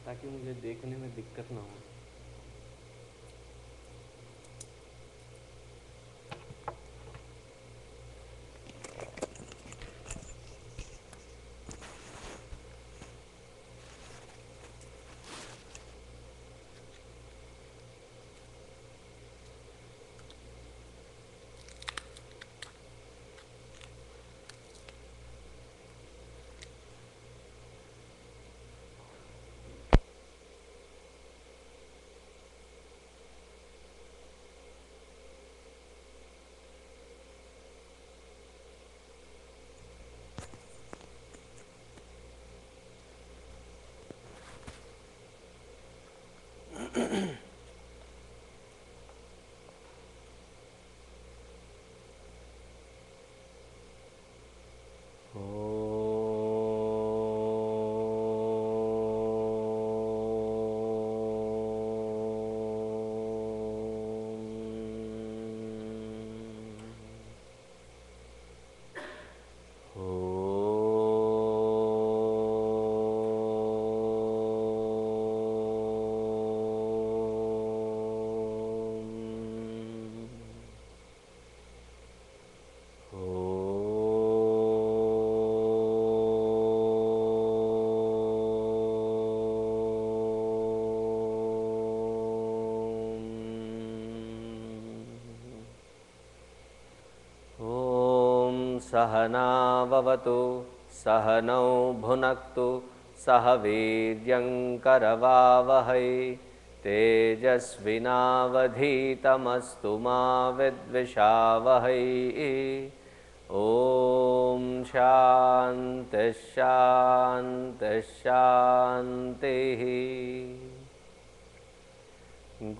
ताकि मुझे देखने में दिक्कत ना हो। सहनाववतु सहनौ भुनक्तु सह वीर्यङ्करवावहै तेजस्विनावधीतमस्तु मा विद्विषावहै। ॐ शान्तिः शान्तिः शान्तिः।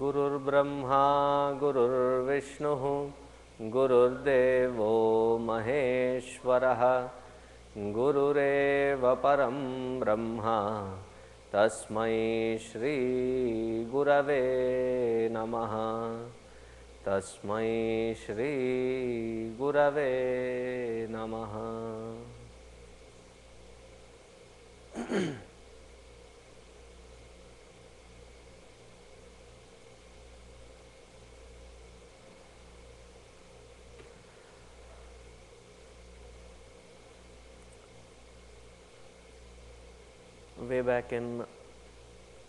गुरुर्ब्रह्मा गुरुर्विष्णुः गुरुर्देवो महेश्वरः गुरुरेव परं ब्रह्मा तस्मै श्री गुरवे नमः। तस्मै श्री गुरवे नमः। Way back in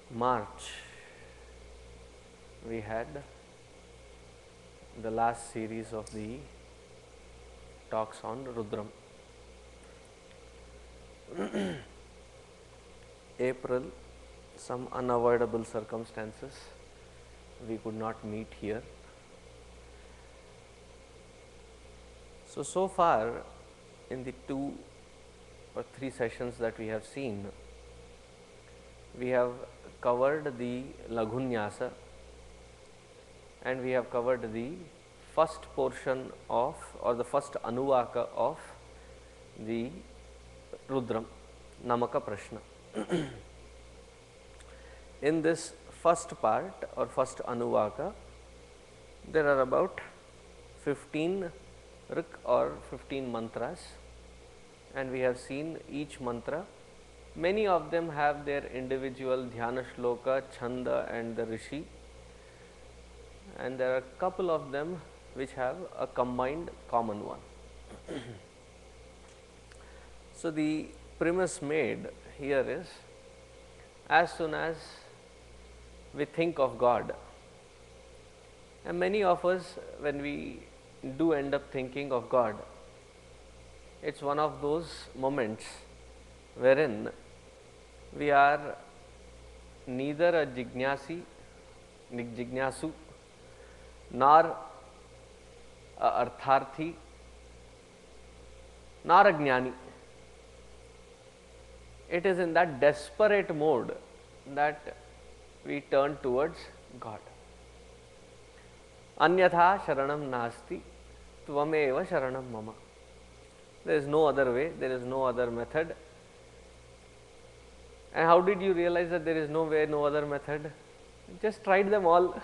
March, we had the last series of the talks on Rudram. April, some unavoidable circumstances, we could not meet here. So far in the 2 or 3 sessions that we have seen, we have covered the Laghunyasa and we have covered the first portion of, or the first Anuvaka of the Rudram, Namaka Prashna. In this first part or first Anuvaka, there are about 15 Rik or 15 mantras, and we have seen each mantra. Many of them have their individual dhyana shloka, chanda and the rishi, and there are a couple of them which have a combined common one. So the premise made here is, as soon as we think of God, and many of us, when we do end up thinking of God, it's one of those moments wherein we are neither a jignasu nor a artharthi nor a jnani. It is in that desperate mode that we turn towards God. Anyatha sharanam nasti tvameva sharanam mama. There is no other way, there is no other method. And how did you realize that there is no way, no other method? Just tried them all,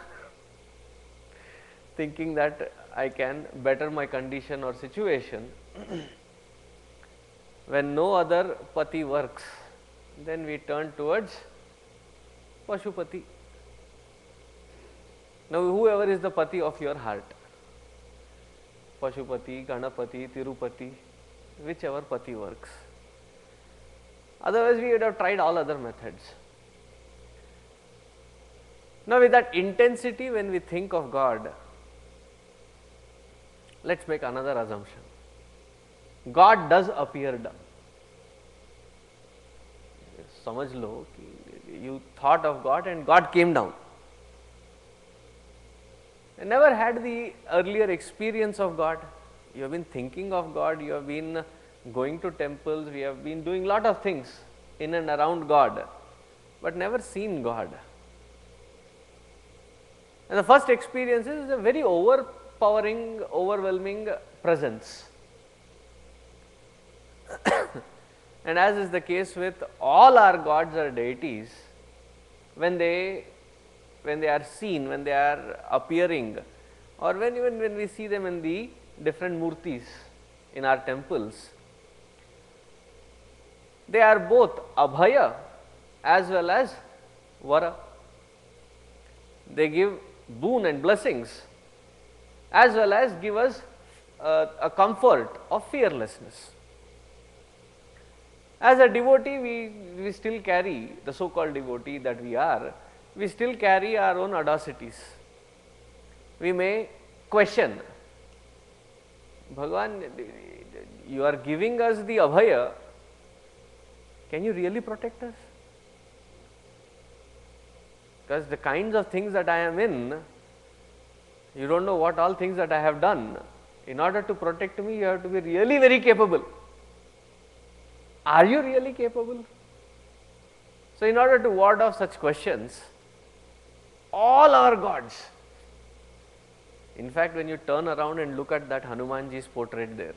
thinking that I can better my condition or situation. When no other pati works, then we turn towards Pashupati. Now, whoever is the Pati of your heart, Pashupati, Ganapati, Tirupati, whichever Pati works. Otherwise, we would have tried all other methods. Now, with that intensity, when we think of God, let us make another assumption. God does appear down. समझ लो कि you thought of God and God came down. I never had the earlier experience of God. You have been thinking of God, you have been going to temples, we have been doing lot of things in and around God, but never seen God. And the first experience is a very overpowering, overwhelming presence. And as is the case with all our gods or deities, when they are seen, when they are appearing, or even when we see them in the different murtis in our temples, they are both abhaya as well as vara. They give boon and blessings as well as give us a comfort of fearlessness. As a devotee, we still carry, the so-called devotee that we are, we still carry our own audacities. We may question, Bhagavan, you are giving us the abhaya, can you really protect us? Because the kinds of things that I am in, you don't know what all things that I have done. In order to protect me, you have to be really very capable. Are you really capable? So, in order to ward off such questions, all our gods, in fact, when you turn around and look at that Hanumanji's portrait there,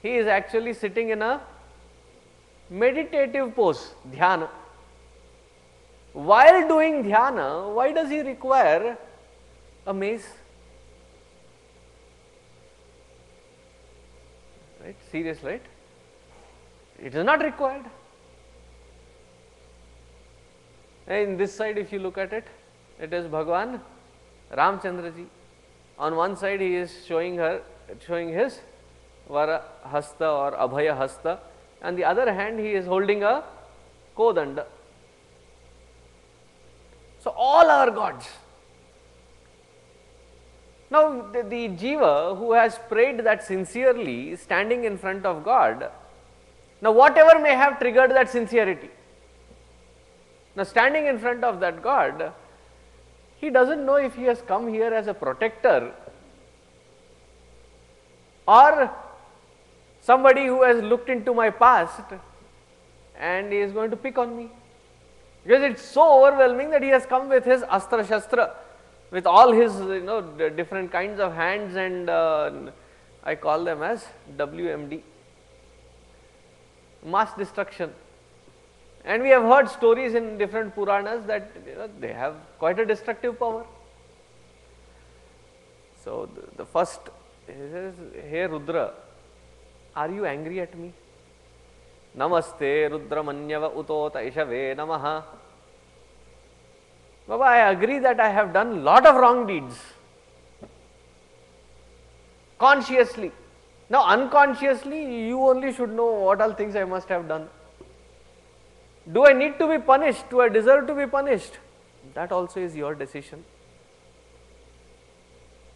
he is actually sitting in a meditative pose, dhyana. While doing dhyana, why does he require a mace? Right? Serious, right? It is not required. And in this side, if you look at it, it is Bhagwan Ramchandraji. On one side, he is showing his Vara Hasta or Abhaya Hasta, and the other hand, he is holding a Kodanda. So, all our gods. Now, the jiva who has prayed that sincerely, standing in front of God, now whatever may have triggered that sincerity, now standing in front of that God, he doesn't know if he has come here as a protector or somebody who has looked into my past and he is going to pick on me. Because it is so overwhelming that he has come with his astra shastra, with all his different kinds of hands, and I call them as WMD, mass destruction. And we have heard stories in different Puranas that they have quite a destructive power. So, the first is, hey Rudra, are you angry at me? Namaste Rudra Manyava Utota Ishave Namaha. Baba, I agree that I have done lot of wrong deeds. Consciously. Now, unconsciously, you only should know what all things I must have done. Do I need to be punished? Do I deserve to be punished? That also is your decision.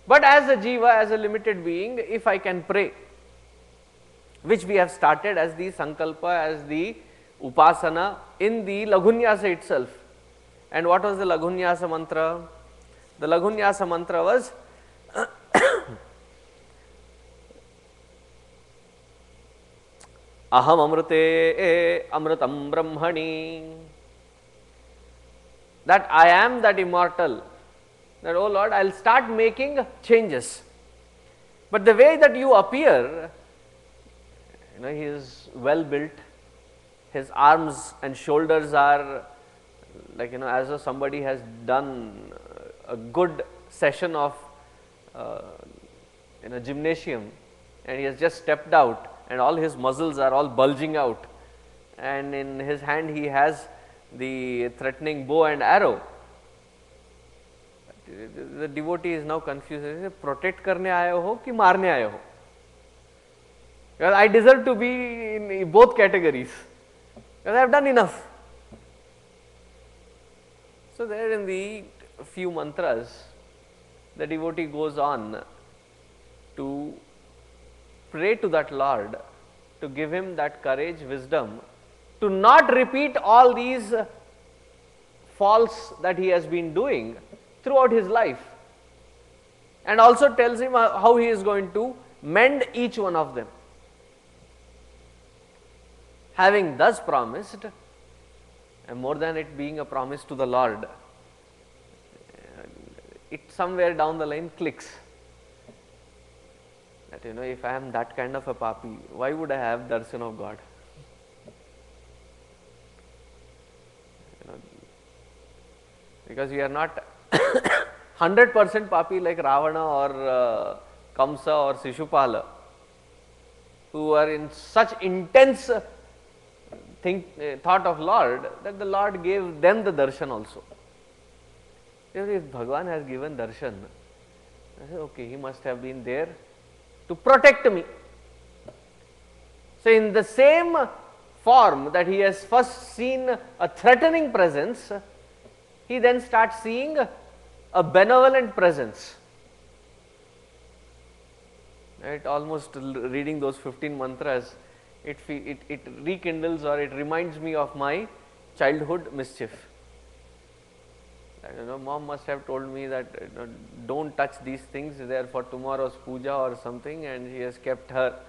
But as a jiva, as a limited being, if I can pray, which we have started as the sankalpa, as the upasana in the Laghunyasa itself. And what was the Laghunyasa mantra? The Laghunyasa mantra was Aham amrute amritam brahmani. That I am that immortal. That, oh Lord, I will start making changes. But the way that you appear, he is well built, his arms and shoulders are like, as though somebody has done a good session of in a gymnasium and he has just stepped out and all his muscles are all bulging out and in his hand he has the threatening bow and arrow. The devotee is now confused. Protect karne aaye ho ki marne aaye ho? Because I deserve to be in both categories, because I have done enough. So there in the few mantras, the devotee goes on to pray to that Lord to give him that courage, wisdom, to not repeat all these faults that he has been doing throughout his life, and also tells him how he is going to mend each one of them. Having thus promised, and more than it being a promise to the Lord, it somewhere down the line clicks that, if I am that kind of a papi, why would I have darshan of God? Because we are not 100% papi like Ravana or Kamsa or Shishupala, who are in such intense thought of Lord that the Lord gave them the darshan also. If Bhagavan has given darshan, I say, okay, he must have been there to protect me. So in the same form that he has first seen a threatening presence, he then starts seeing a benevolent presence. Right? Almost reading those 15 mantras, it rekindles, or it reminds me of my childhood mischief. Mom must have told me that don't touch these things, they are for tomorrow's puja or something, and she has kept her,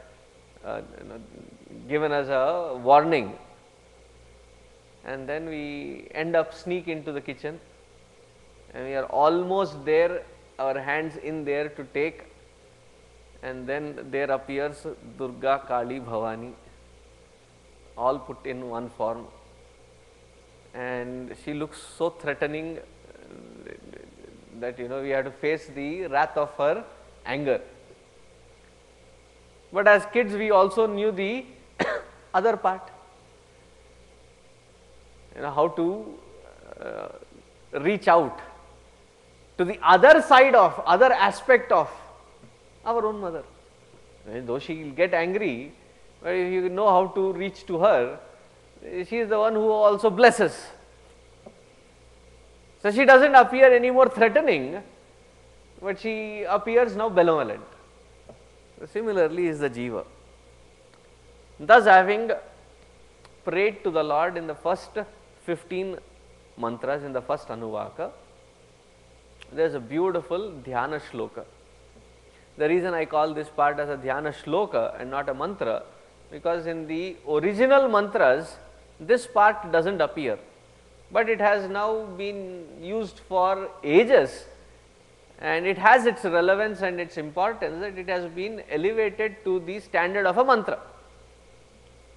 given us a warning. And then we end up sneak into the kitchen, and we are almost there, our hands in there to take, and then there appears Durga, Kali, Bhavani, all put in one form, and she looks so threatening that we have to face the wrath of her anger. But as kids we also knew the other part, how to reach out to the other side of, other aspect of our own mother. Though she will get angry, but if you know how to reach to her, she is the one who also blesses. So she doesn't appear any more threatening, but she appears now benevolent. So similarly is the Jiva. Thus, having prayed to the Lord in the first 15 mantras, in the first Anuvaka, there is a beautiful Dhyana Shloka. The reason I call this part as a Dhyana Shloka and not a mantra, because in the original mantras, this part doesn't appear, but it has now been used for ages, and it has its relevance and its importance that it has been elevated to the standard of a mantra,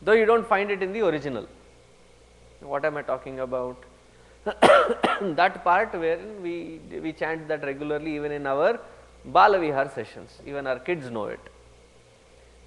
though you don't find it in the original. What am I talking about? That part wherein we chant that regularly, even in our Balavihar sessions, even our kids know it.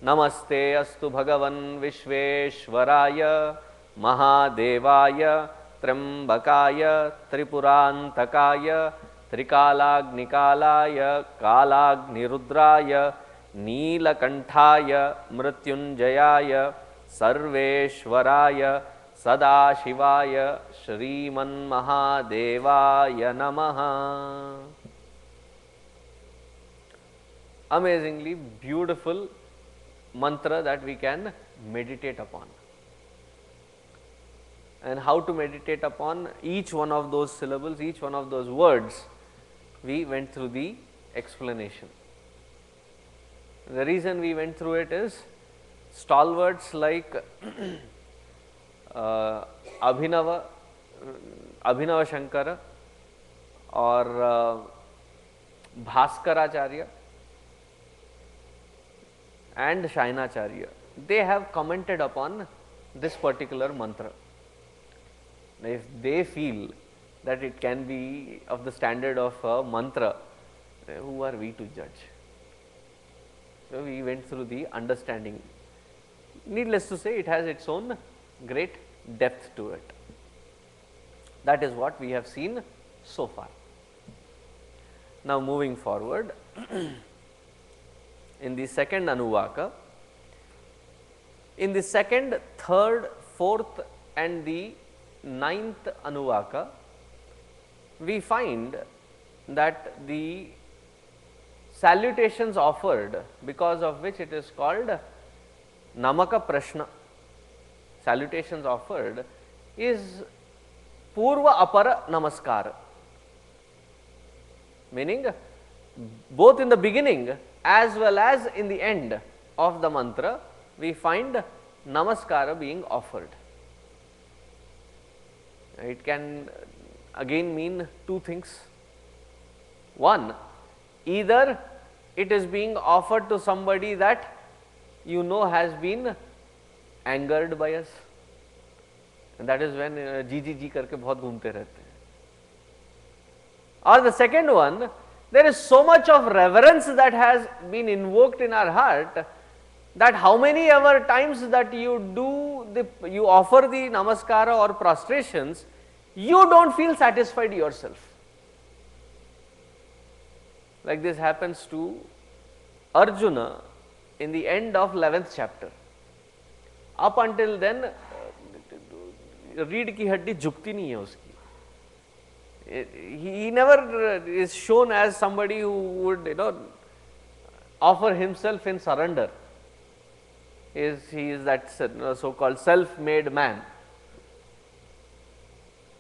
Namaste astu Bhagavan Vishveshwaraya Mahadevaya Trambakaya Tripurantakaya Trikalagnikalaya Kalagnirudraya Neelakanthaya Mrityunjayaya Sarveshwaraya Sadashivaya Shriman Mahadevaya Namaha. Amazingly beautiful mantra that we can meditate upon. And how to meditate upon each one of those syllables, each one of those words, we went through the explanation. The reason we went through it is stalwarts like Abhinava Shankara or Bhaskaracharya and Shainacharya, they have commented upon this particular mantra. If they feel that it can be of the standard of a mantra, who are we to judge? So we went through the understanding. Needless to say, it has its own great depth to it. That is what we have seen so far. Now moving forward, in the second Anuvaka, in the second, third, fourth and the ninth Anuvaka, we find that the salutations offered, because of which it is called Namaka Prashna, salutations offered, is Purva Apara Namaskara, meaning both in the beginning as well as in the end of the mantra we find Namaskara being offered. It can again mean two things. One, either it is being offered to somebody that you know has been angered by us, and that is when जी जी जी करके बहुत घूमते रहते हैं. Or the second one, there is so much of reverence that has been invoked in our heart that how many ever times that you offer the namaskara or prostrations, you don't feel satisfied yourself. Like this happens to Arjuna in the end of 11th chapter. Up until then, रीढ़ की हड्डी झुकती नहीं है उसकी. He never is shown as somebody who would offer himself in surrender. He is that so-called self-made man.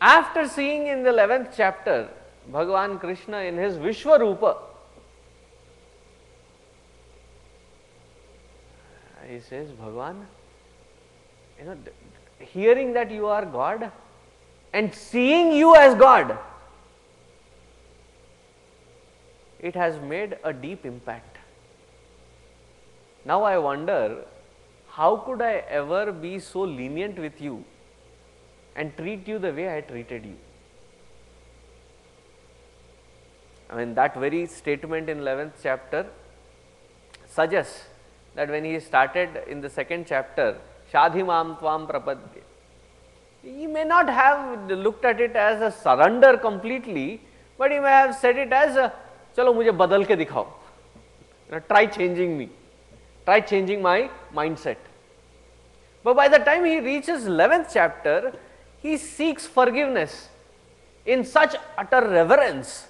After seeing in the 11th chapter Bhagavan Krishna in his Vishwarupa, he says, Bhagavan, hearing that you are God and seeing you as God, it has made a deep impact. Now I wonder, how could I ever be so lenient with you and treat you the way I treated you? I mean, that very statement in 11th chapter suggests that when he started in the second chapter, Shadhimam Tvam Prapadye, he may not have looked at it as a surrender completely, but he may have said it as a, chalo mujhe badal ke dikhao, try changing me, try changing my mindset. But by the time he reaches 11th chapter, he seeks forgiveness in such utter reverence.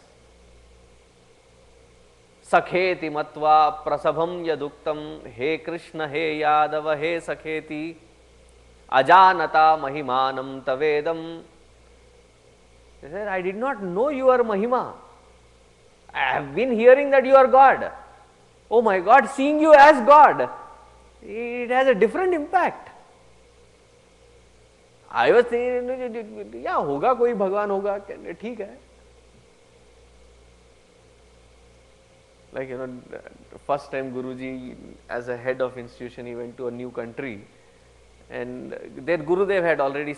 Sakheti matva prasabham yaduktam, he Krishna, he Yadava, he Sakheti, ajanata mahimanam tavedam. He said, I did not know you are Mahima. I have been hearing that you are God. Oh my God, seeing you as God, it has a different impact. I was thinking, yeah, होगा कोई भगवान होगा, ठीक है. Like, first time Guruji as a head of institution, he went to a new country, and their Gurudev had already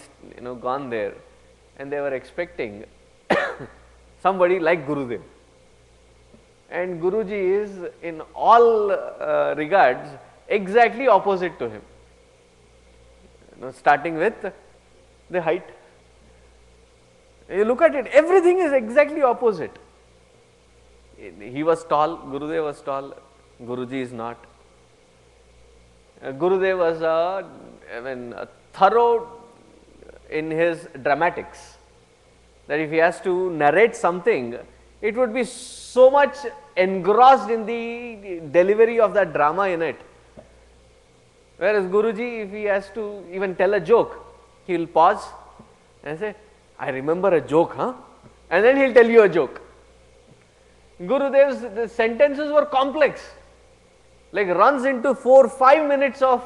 gone there, and they were expecting somebody like Gurudev. And Guruji is in all regards exactly opposite to him. Starting with the height. You look at it, everything is exactly opposite. He was tall, Gurudev was tall, Guruji is not. Gurudev was a thorough in his dramatics, that if he has to narrate something, it would be so much engrossed in the delivery of that drama in it. Whereas Guruji, if he has to even tell a joke, he will pause and say, I remember a joke, huh? And then he will tell you a joke. Gurudev's the sentences were complex, like runs into 4-5 minutes of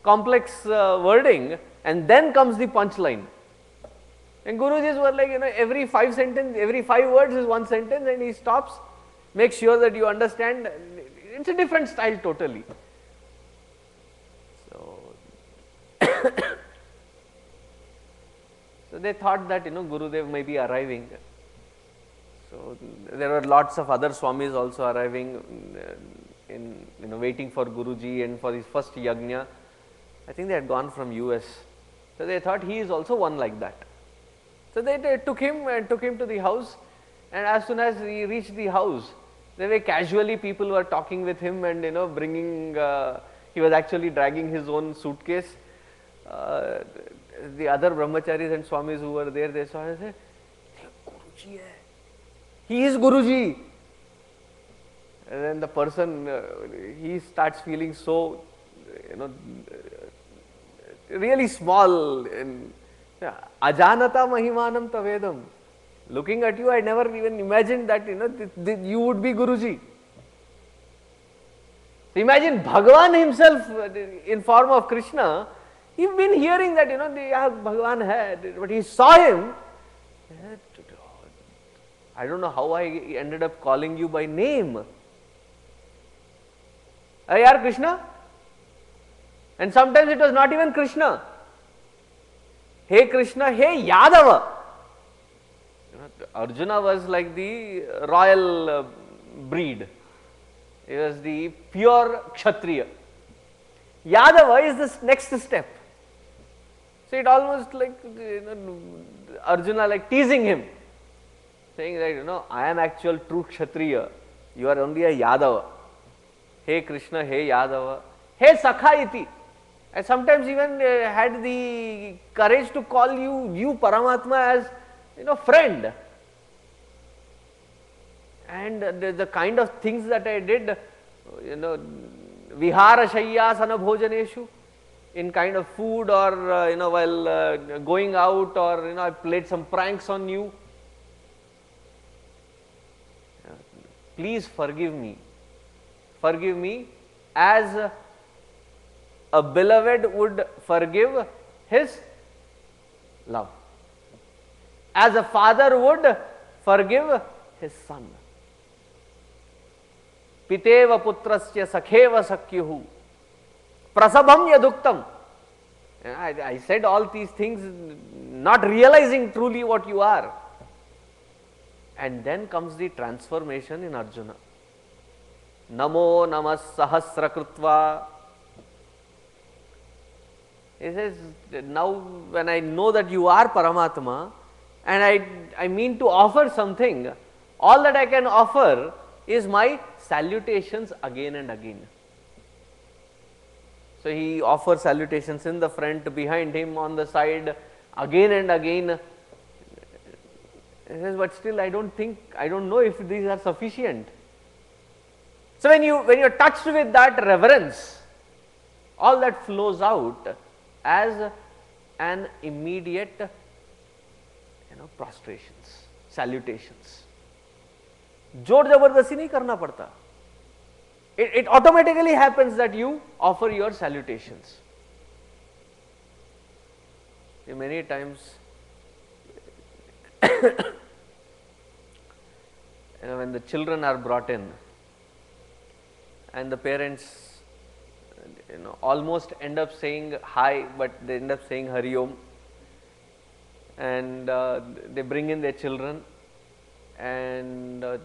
complex wording, and then comes the punchline. And Gurujis were like, every 5 words is one sentence, and he stops, makes sure that you understand. It's a different style totally. So, so they thought that Gurudev may be arriving. So there were lots of other Swamis also arriving in waiting for Guruji and for his first yagna. I think they had gone from US. So they thought he is also one like that. So they took him and took him to the house, and as soon as he reached the house, they were casually, people were talking with him and bringing, he was actually dragging his own suitcase. The other brahmacharis and swamis who were there, they saw and said, Guruji hai. He is Guruji. And then the person, he starts feeling so, really small. Ajanata mahimanam tavedam. Looking at you, I never even imagined that you would be Guruji. So imagine Bhagavan himself in form of Krishna. You've been hearing that Bhagavan had, but he saw him. I don't know how I ended up calling you by name. Ayar Krishna. And sometimes it was not even Krishna. Hey Krishna, hey Yadava. Arjuna was like the royal breed. He was the pure Kshatriya. Yadava is the next step. So it almost like Arjuna like teasing him, saying that I am actual true Kshatriya. You are only a Yadava. Hey Krishna, hey Yadava, hey Sakha iti. I sometimes even had the courage to call you Paramatma as friend. And the kind of things that I did, vihara shayyasana bhojaneshu, in kind of food or while going out, or I played some pranks on you. Please forgive me. Forgive me as a beloved would forgive his love, as a father would forgive his son. Piteva putrasya sakheva sakyuhu prasabham yaduktam. I said all these things not realizing truly what you are. And then comes the transformation in Arjuna. Namo namas sahasra krutva. He says, now when I know that you are Paramatma and I mean to offer something, all that I can offer is my salutations again and again. So he offers salutations in the front, behind him, on the side, again and again. He says, but still I don't know if these are sufficient. So when you're touched with that reverence, all that flows out as an immediate prostrations, salutations. जोर जबरदस्ती नहीं करना पड़ता. It automatically happens that you offer your salutations. Many times, when the children are brought in and the parents almost end up saying hi, but they end up saying Hari Om, and they bring in their children and the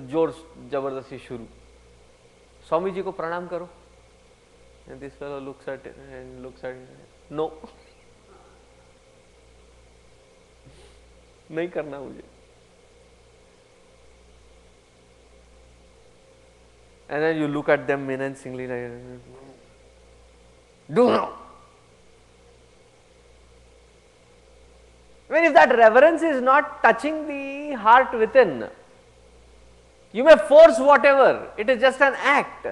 जोर जबरदस्ती शुरू. स्वामी जी को प्रणाम करो. And this fellow looks at it and looks at it. No. नहीं करना मुझे. And then you look at them menacingly. Do now. If that reverence is not touching the heart within, you may force whatever, it is just an act,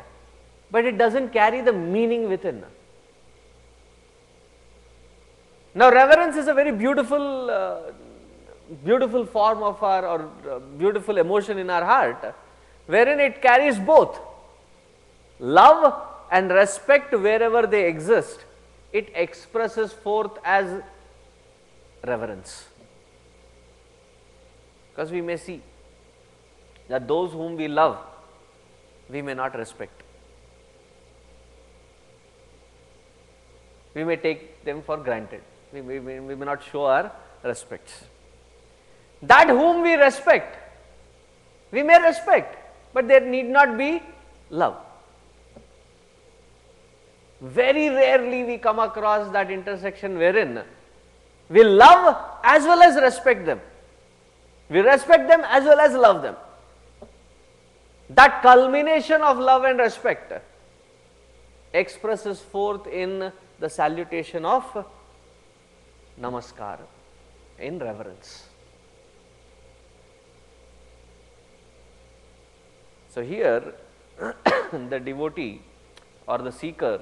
but it doesn't carry the meaning within. Now reverence is a very beautiful, beautiful form of our, or beautiful emotion in our heart, wherein it carries both love and respect wherever they exist. It expresses forth as reverence. Because we may see that those whom we love, we may not respect. We may take them for granted. We may not show our respects. That whom we respect, we may respect, but there need not be love. Very rarely we come across that intersection wherein we love as well as respect them. We respect them as well as love them. That culmination of love and respect expresses forth in the salutation of namaskar, in reverence. So here the devotee or the seeker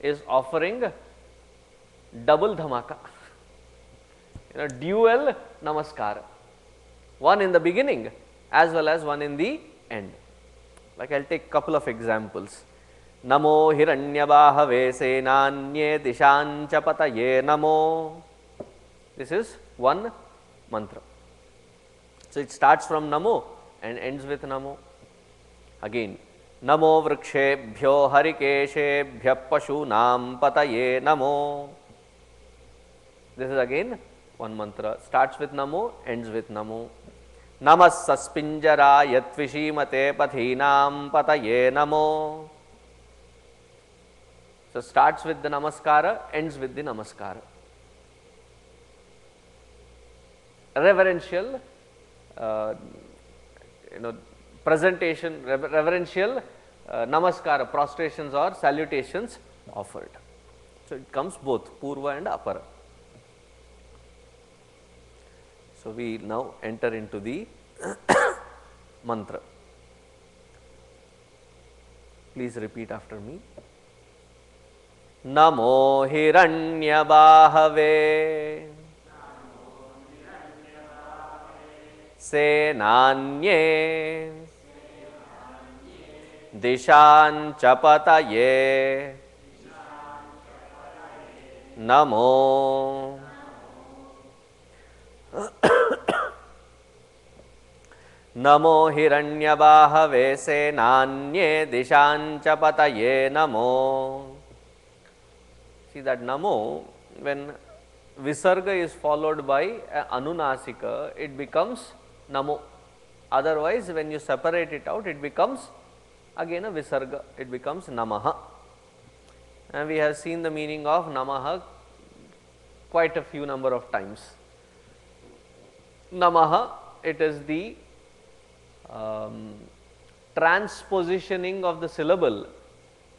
is offering double dhamaka, dual namaskar, one in the beginning as well as one in the end. Like I will take couple of examples. Namo hiranyabahave senanye dishancha pataye namo. This is one mantra. So it starts from namo and ends with namo. Again, namo vrikshebhyo harikeshebhya pashunam pataye namo. This is again one mantra, starts with namo, ends with namo. Namas saspinjara yatvishimate pathinam pataye namo. So starts with the namaskara, ends with the namaskara. Reverential, presentation, reverential namaskara, prostrations or salutations offered. So it comes both purva and apara. So we now enter into the mantra. Please repeat after me. Namo hiranyabahave senanye dishancha pataye namo. Namo hiranyabahave senanye dishancha pataye namo. See that namo, when visarga is followed by anunasika, it becomes namo. Otherwise, when you separate it out, it becomes again a visarga, it becomes namaha. And we have seen the meaning of namaha quite a few number of times. Namaha, it is the transpositioning of the syllable,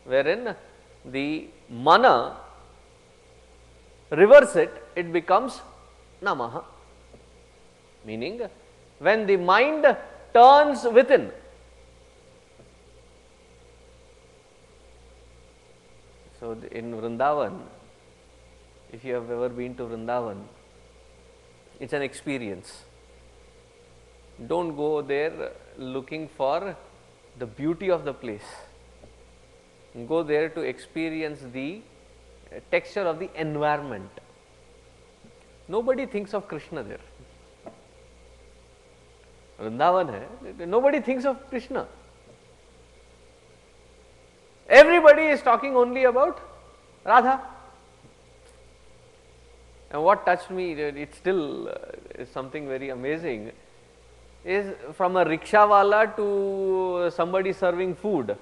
wherein the mana, reverse it, it becomes namaha. Meaning, when the mind turns within, so in Vrindavan, if you have ever been to Vrindavan, it is an experience. Don't go there looking for the beauty of the place. Go there to experience the texture of the environment. Nobody thinks of Krishna there. Vrindavan hai, nobody thinks of Krishna. Everybody is talking only about Radha. And what touched me, it still is something very amazing, is from a rickshawala to somebody serving food.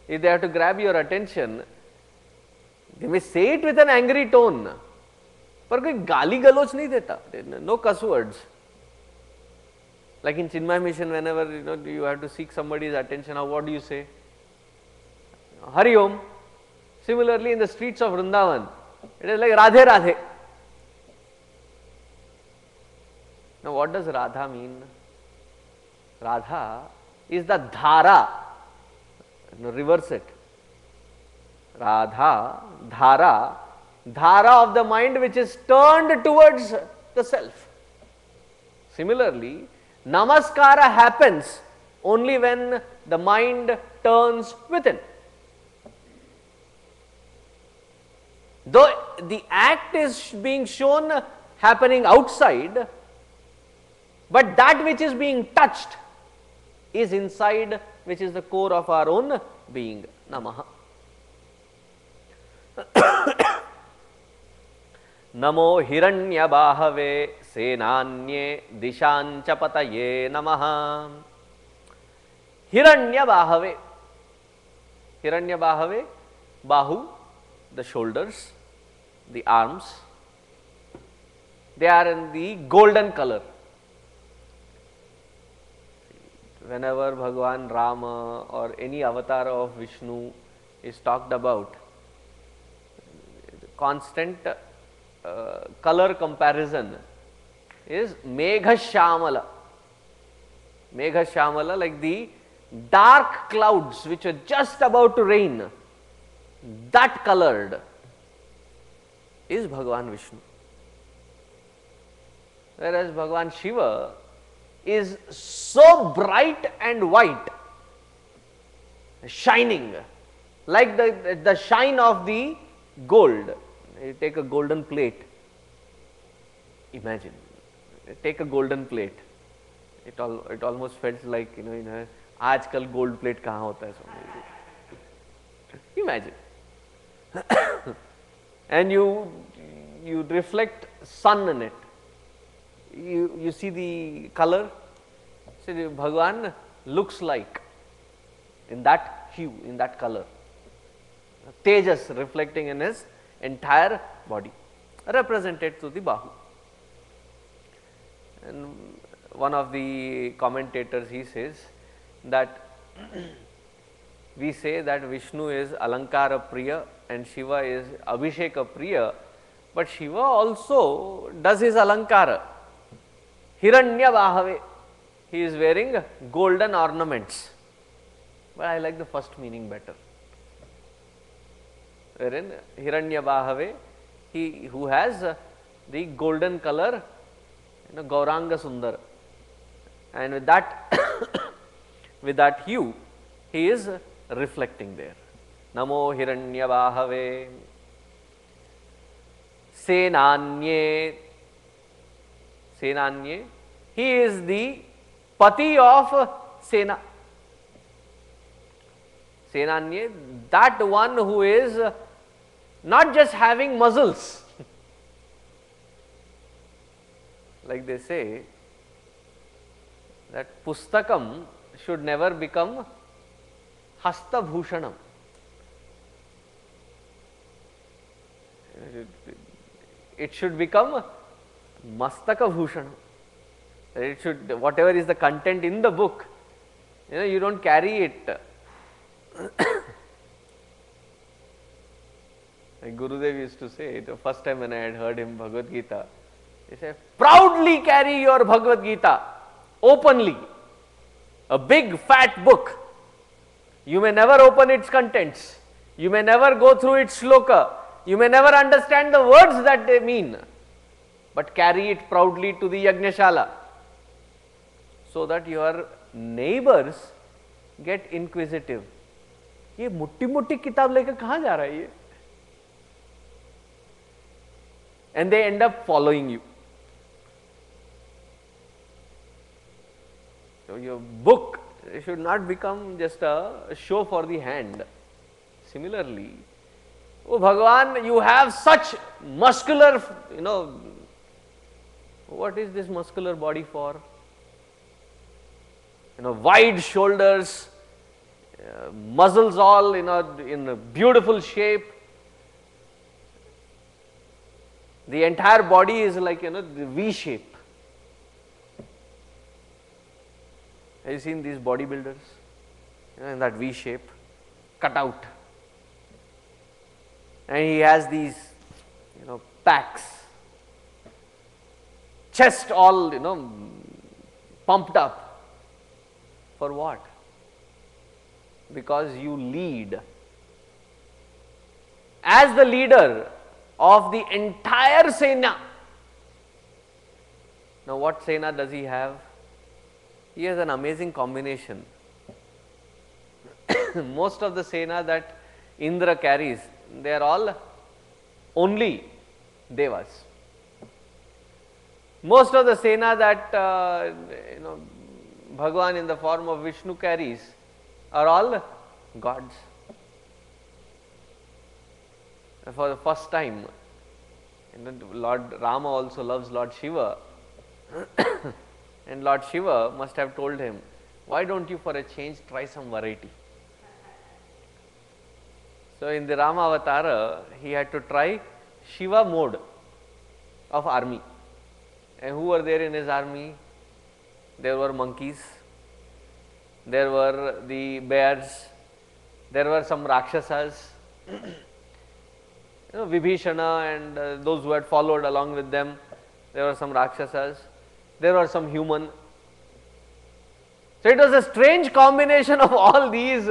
If they have to grab your attention, they may say it with an angry tone, पर कोई गाली गलोच नहीं देता, no cuss words. Like in Chinmaya mission, whenever you have to seek somebody's attention, what do you say? Hari Om. Similarly, in the streets of Vrindavan, it is like Radhe Radhe. Now, what does Radha mean? Radha is the dhara. Reverse it. Radha, dhara, dhara of the mind which is turned towards the self. Similarly, namaskara happens only when the mind turns within. Though the act is being shown happening outside, but that which is being touched is inside, which is the core of our own being. Namaha. Namo hiranyabahave senanye dishancha pataye namaha. Hiranyabahave. Hiranyabahave, bahu, the shoulders, the arms, they are in the golden color. Whenever Bhagwan Rama or any avatar of Vishnu is talked about, constant color comparison is Megha Shyamala. Megha Shyamala, like the dark clouds which are just about to rain, that colored is Bhagwan Vishnu. Whereas Bhagwan Shiva is so bright and white, shining, like the shine of the gold. You take a golden plate, imagine, take a golden plate, it almost felt like, आजकल gold plate कहाँ होता है Swami? Imagine. And you reflect sun in it, you see the color. So Bhagwan looks like in that hue, in that color, tejas reflecting in his entire body, represented through the bahu. And one of the commentators, he says that we say that Vishnu is Alankara Priya and Shiva is Abhisheka Priya, but Shiva also does his Alankara. Hiranya Bahave, he is wearing golden ornaments, but I like the first meaning better. Wherein Hiranya Bahave, he who has the golden color, Gauranga Sundar, and with that with that hue, he is reflecting there. Namo Hiranya Bahave. Senanye, Senanye, he is the Pati of Sena. Senanye, that one who is not just having muscles. Like they say that Pustakam should never become Hasta Bhushanam. It should become Mastaka Bhushanam. It should, whatever is the content in the book, you don't carry it. Like Gurudev used to say, the first time when I had heard him Bhagavad Gita, he said, proudly carry your Bhagavad Gita openly. A big fat book. You may never open its contents. You may never go through its shloka. You may never understand the words that they mean. But carry it proudly to the Yagnashala, so that your neighbors get inquisitive. ये मुट्ठी मुट्ठी किताब लेकर कहाँ जा रहा है ये? And they end up following you. So your book should not become just a show for the hand. Similarly, oh Bhagavan, you have such muscular, what is this muscular body for? Wide shoulders, muscles all in a beautiful shape. The entire body is like the V shape. Have you seen these bodybuilders? In that V shape, cut out. And he has these, packs, chest all, pumped up. For what? Because you lead. As the leader of the entire Sena. Now what Sena does he have? He has an amazing combination. Most of the Sena that Indra carries, they are all only Devas. Most of the Sena that Bhagwan in the form of Vishnu carries are all gods. For the first time, Lord Rama also loves Lord Shiva. And Lord Shiva must have told him, why don't you for a change try some variety? So in the Rama Avatara, he had to try Shiva mode of army. And who were there in his army? There were monkeys, there were the bears, there were some Rakshasas, Vibhishana and those who had followed along with them, there were some Rakshasas, there were some human. So it was a strange combination of all these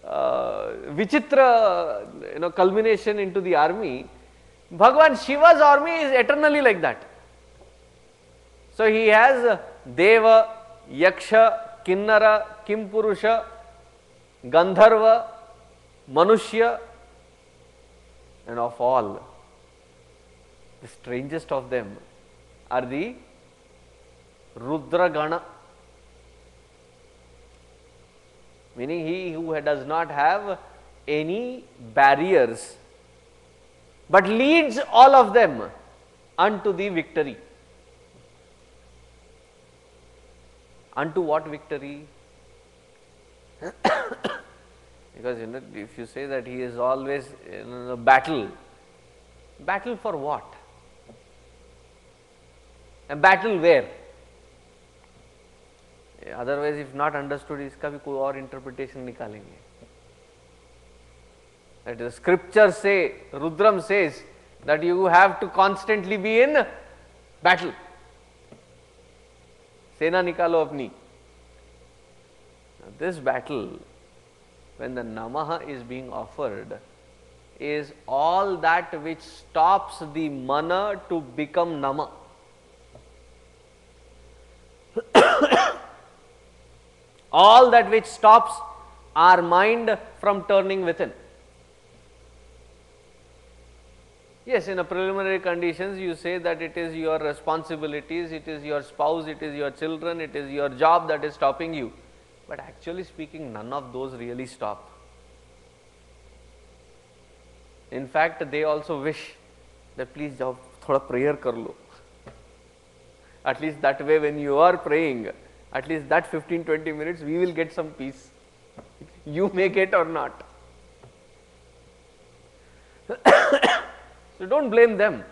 Vichitra culmination into the army. Bhagwan Shiva's army is eternally like that. So he has Deva, Yaksha, Kinnara, Kimpurusha, Gandharva, Manushya, and of all, the strangest of them are the Rudra Gana, meaning he who does not have any barriers but leads all of them unto the victory. Unto what victory? Because if you say that he is always in a battle, battle for what? A battle where? Otherwise, if not understood, इसका भी कोई और interpretation निकालेंगे. That the scriptures say, Rudram says that you have to constantly be in battle. सेना निकालो अपनी. Now, this battle, when the Namaha is being offered, is all that which stops the mana to become Nama. All that which stops our mind from turning within. Yes, in a preliminary conditions, you say that it is your responsibilities, it is your spouse, it is your children, it is your job that is stopping you. But actually speaking, none of those really stop. In fact, they also wish that please jao thoda prayer kar lo. At least that way when you are praying, at least that 15-20 minutes we will get some peace. You may get or not. So don't blame them.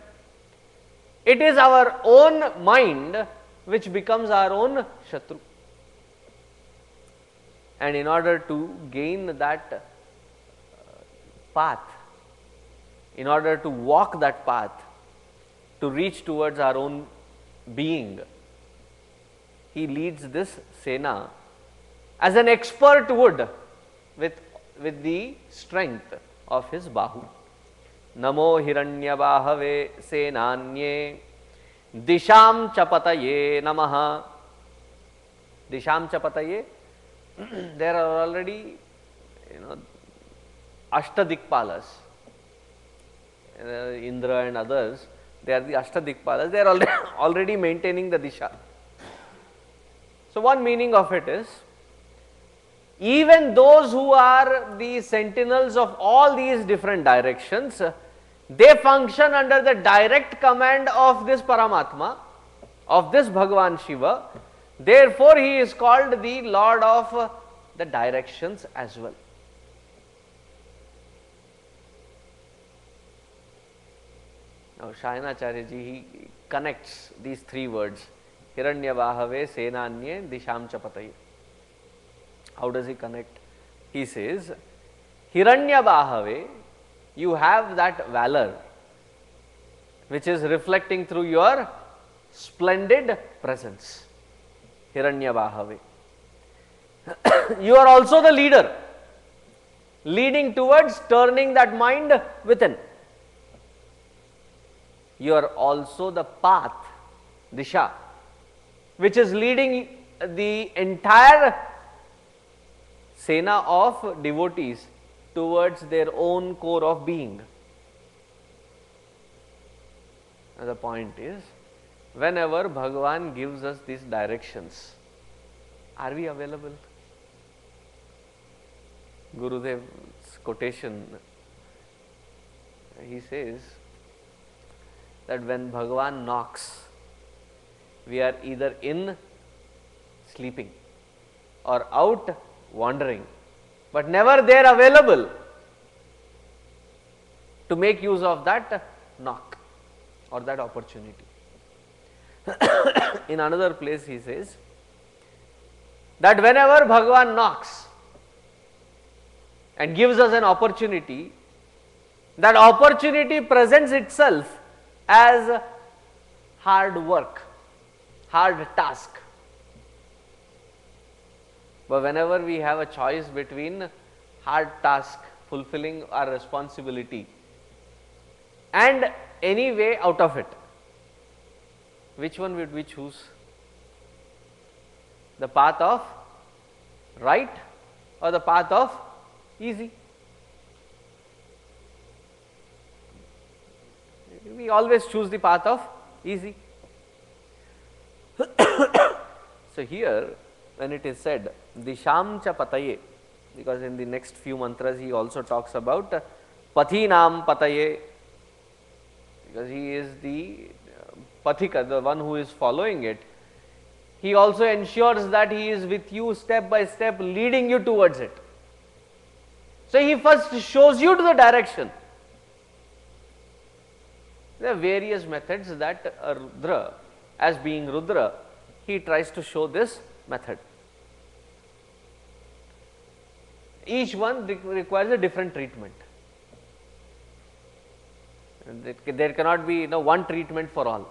It is our own mind which becomes our own Shatru. And in order to gain that path, in order to walk that path, to reach towards our own being, he leads this Sena as an expert would with the strength of his Bahu. Namo Hiranyabahave Senanye Disham Chapataye Namaha. Disham Chapataye. There are already, Ashtadikpalas, Indra and others, they are the Ashtadikpalas, they are already maintaining the Disha. So one meaning of it is, even those who are the sentinels of all these different directions, they function under the direct command of this Paramatma, of this Bhagavan Shiva. Therefore, he is called the Lord of the directions as well. Now, Shayanacharya ji, he connects these three words, Hiranyabahave, Senanye, Disham Chapataye. How does he connect? He says, Hiranyabahave, you have that valor which is reflecting through your splendid presence. Hiranyabahave. You are also the leader, leading towards turning that mind within. You are also the path, Disha, which is leading the entire Sena of devotees towards their own core of being. And the point is, whenever Bhagavan gives us these directions, are we available? Gurudev's quotation, he says that when Bhagavan knocks, we are either in sleeping or out wandering, but never there available. to make use of that knock or that opportunity. In another place he says that whenever Bhagavan knocks and gives us an opportunity, that opportunity presents itself as hard work, hard task. But whenever we have a choice between hard task, fulfilling our responsibility, and any way out of it, which one would we choose? The path of right or the path of easy? We always choose the path of easy. So here when it is said Disham cha pataye, because in the next few mantras he also talks about Pathinam pataye, because he is the Pathika, the one who is following it. He also ensures that he is with you step by step, leading you towards it. So he first shows you to the direction. There are various methods that a Rudra, as being Rudra, he tries to show this method. Each one requires a different treatment. There cannot be one treatment for all.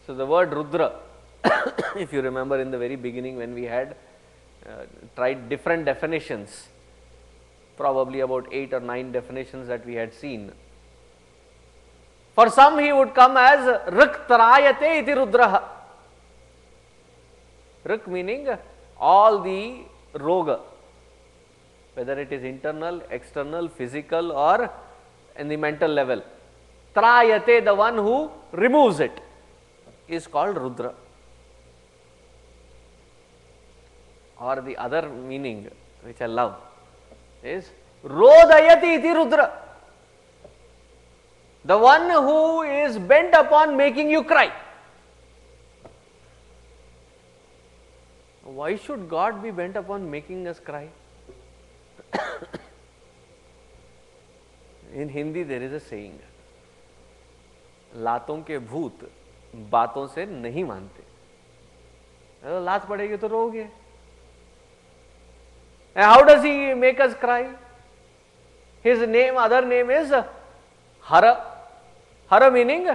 So the word Rudra, if you remember in the very beginning when we had tried different definitions, probably about 8 or 9 definitions that we had seen. For some he would come as Rik Tarayate iti Rudraha. Rik meaning all the roga, whether it is internal, external, physical or in the mental level. Trayate, the one who removes it, is called Rudra. Or the other meaning which I love is Rodayati iti Rudra, the one who is bent upon making you cry. Why should God be bent upon making us cry? In Hindi there is a saying, लातों के भूत बातों से नहीं मानते. लात पड़ेगी तो रोगे. And how does he make us cry? His name, other name is Hara. Hara meaning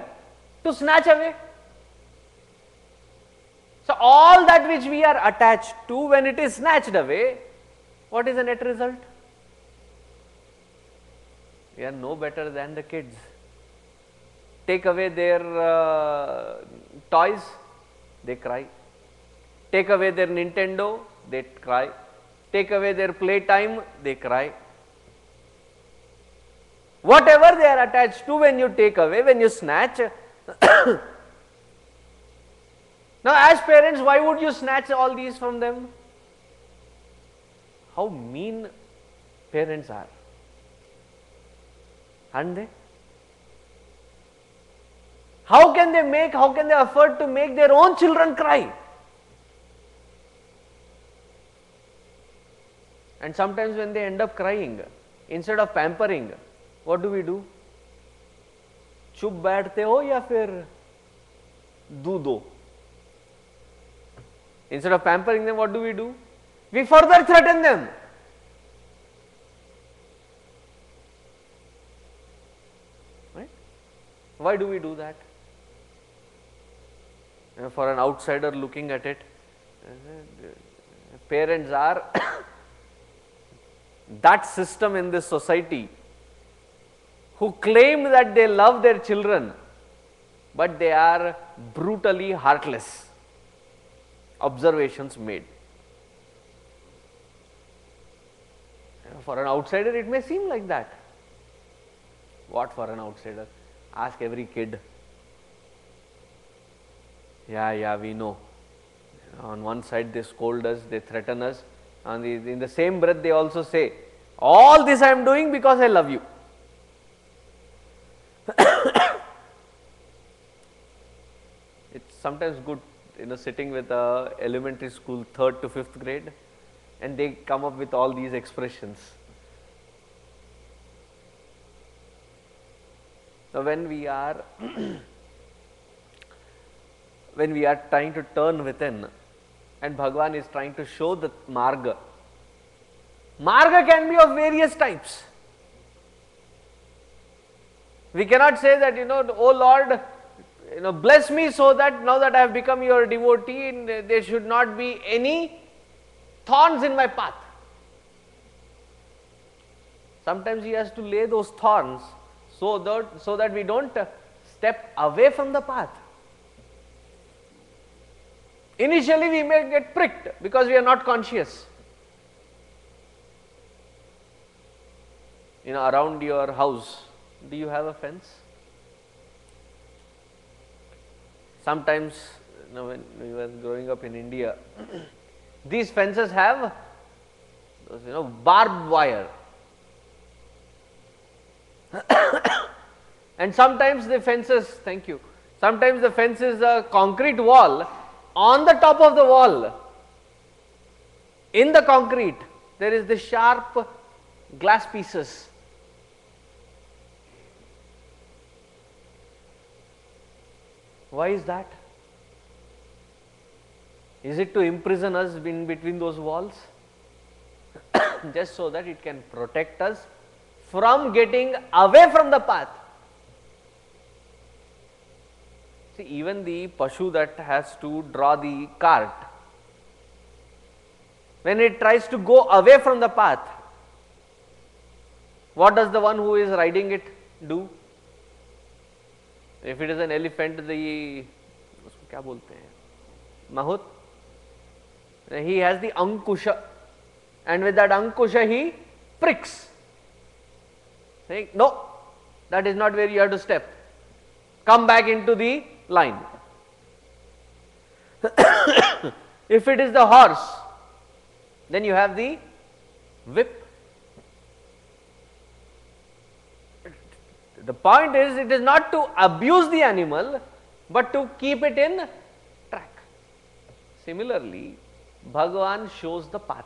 to snatch away. So all that which we are attached to, when it is snatched away, what is the net result? We are no better than the kids. Take away their toys, they cry. Take away their Nintendo, they cry. Take away their playtime, they cry. Whatever they are attached to, when you take away, when you snatch. Now as parents, why would you snatch all these from them? How mean parents are, aren't they? How can they afford to make their own children cry? And sometimes when they end up crying, instead of pampering, what do? चुप बैठते हो या फिर दूध दो? Instead of pampering them, what do? We further threaten them. Right? Why do we do that? For an outsider looking at it, parents are that system in this society who claim that they love their children, but they are brutally heartless. Observations made. For an outsider it may seem like that. What for an outsider? Ask every kid. Yeah, we know. On one side they scold us, they threaten us, and in the same breath they also say, all this I am doing because I love you. It's sometimes good, sitting with a elementary school 3rd to 5th grade, and they come up with all these expressions. So when we are when we are trying to turn within and Bhagavan is trying to show the marga, marga can be of various types. We cannot say that, oh Lord, bless me so that now that I have become your devotee, there should not be any thorns in my path. Sometimes he has to lay those thorns so that we don't step away from the path. Initially we may get pricked because we are not conscious. Around your house, do you have a fence? Sometimes, when we were growing up in India, these fences have those, barbed wire. And sometimes the fences, sometimes the fence is a concrete wall. On the top of the wall, in the concrete, there is the sharp glass pieces. Why is that? Is it to imprison us in between those walls? Just so that it can protect us from getting away from the path. See, even the Pashu that has to draw the cart, when it tries to go away from the path, what does the one who is riding it do? If it is an elephant, उसको क्या बोलते हैं? Mahut. He has the ankusha, and with that ankusha he pricks, saying, no, that is not where you have to step. Come back into the line. If it is the horse, then you have the whip. The point is, it is not to abuse the animal, but to keep it in track. Similarly, Bhagavan shows the path.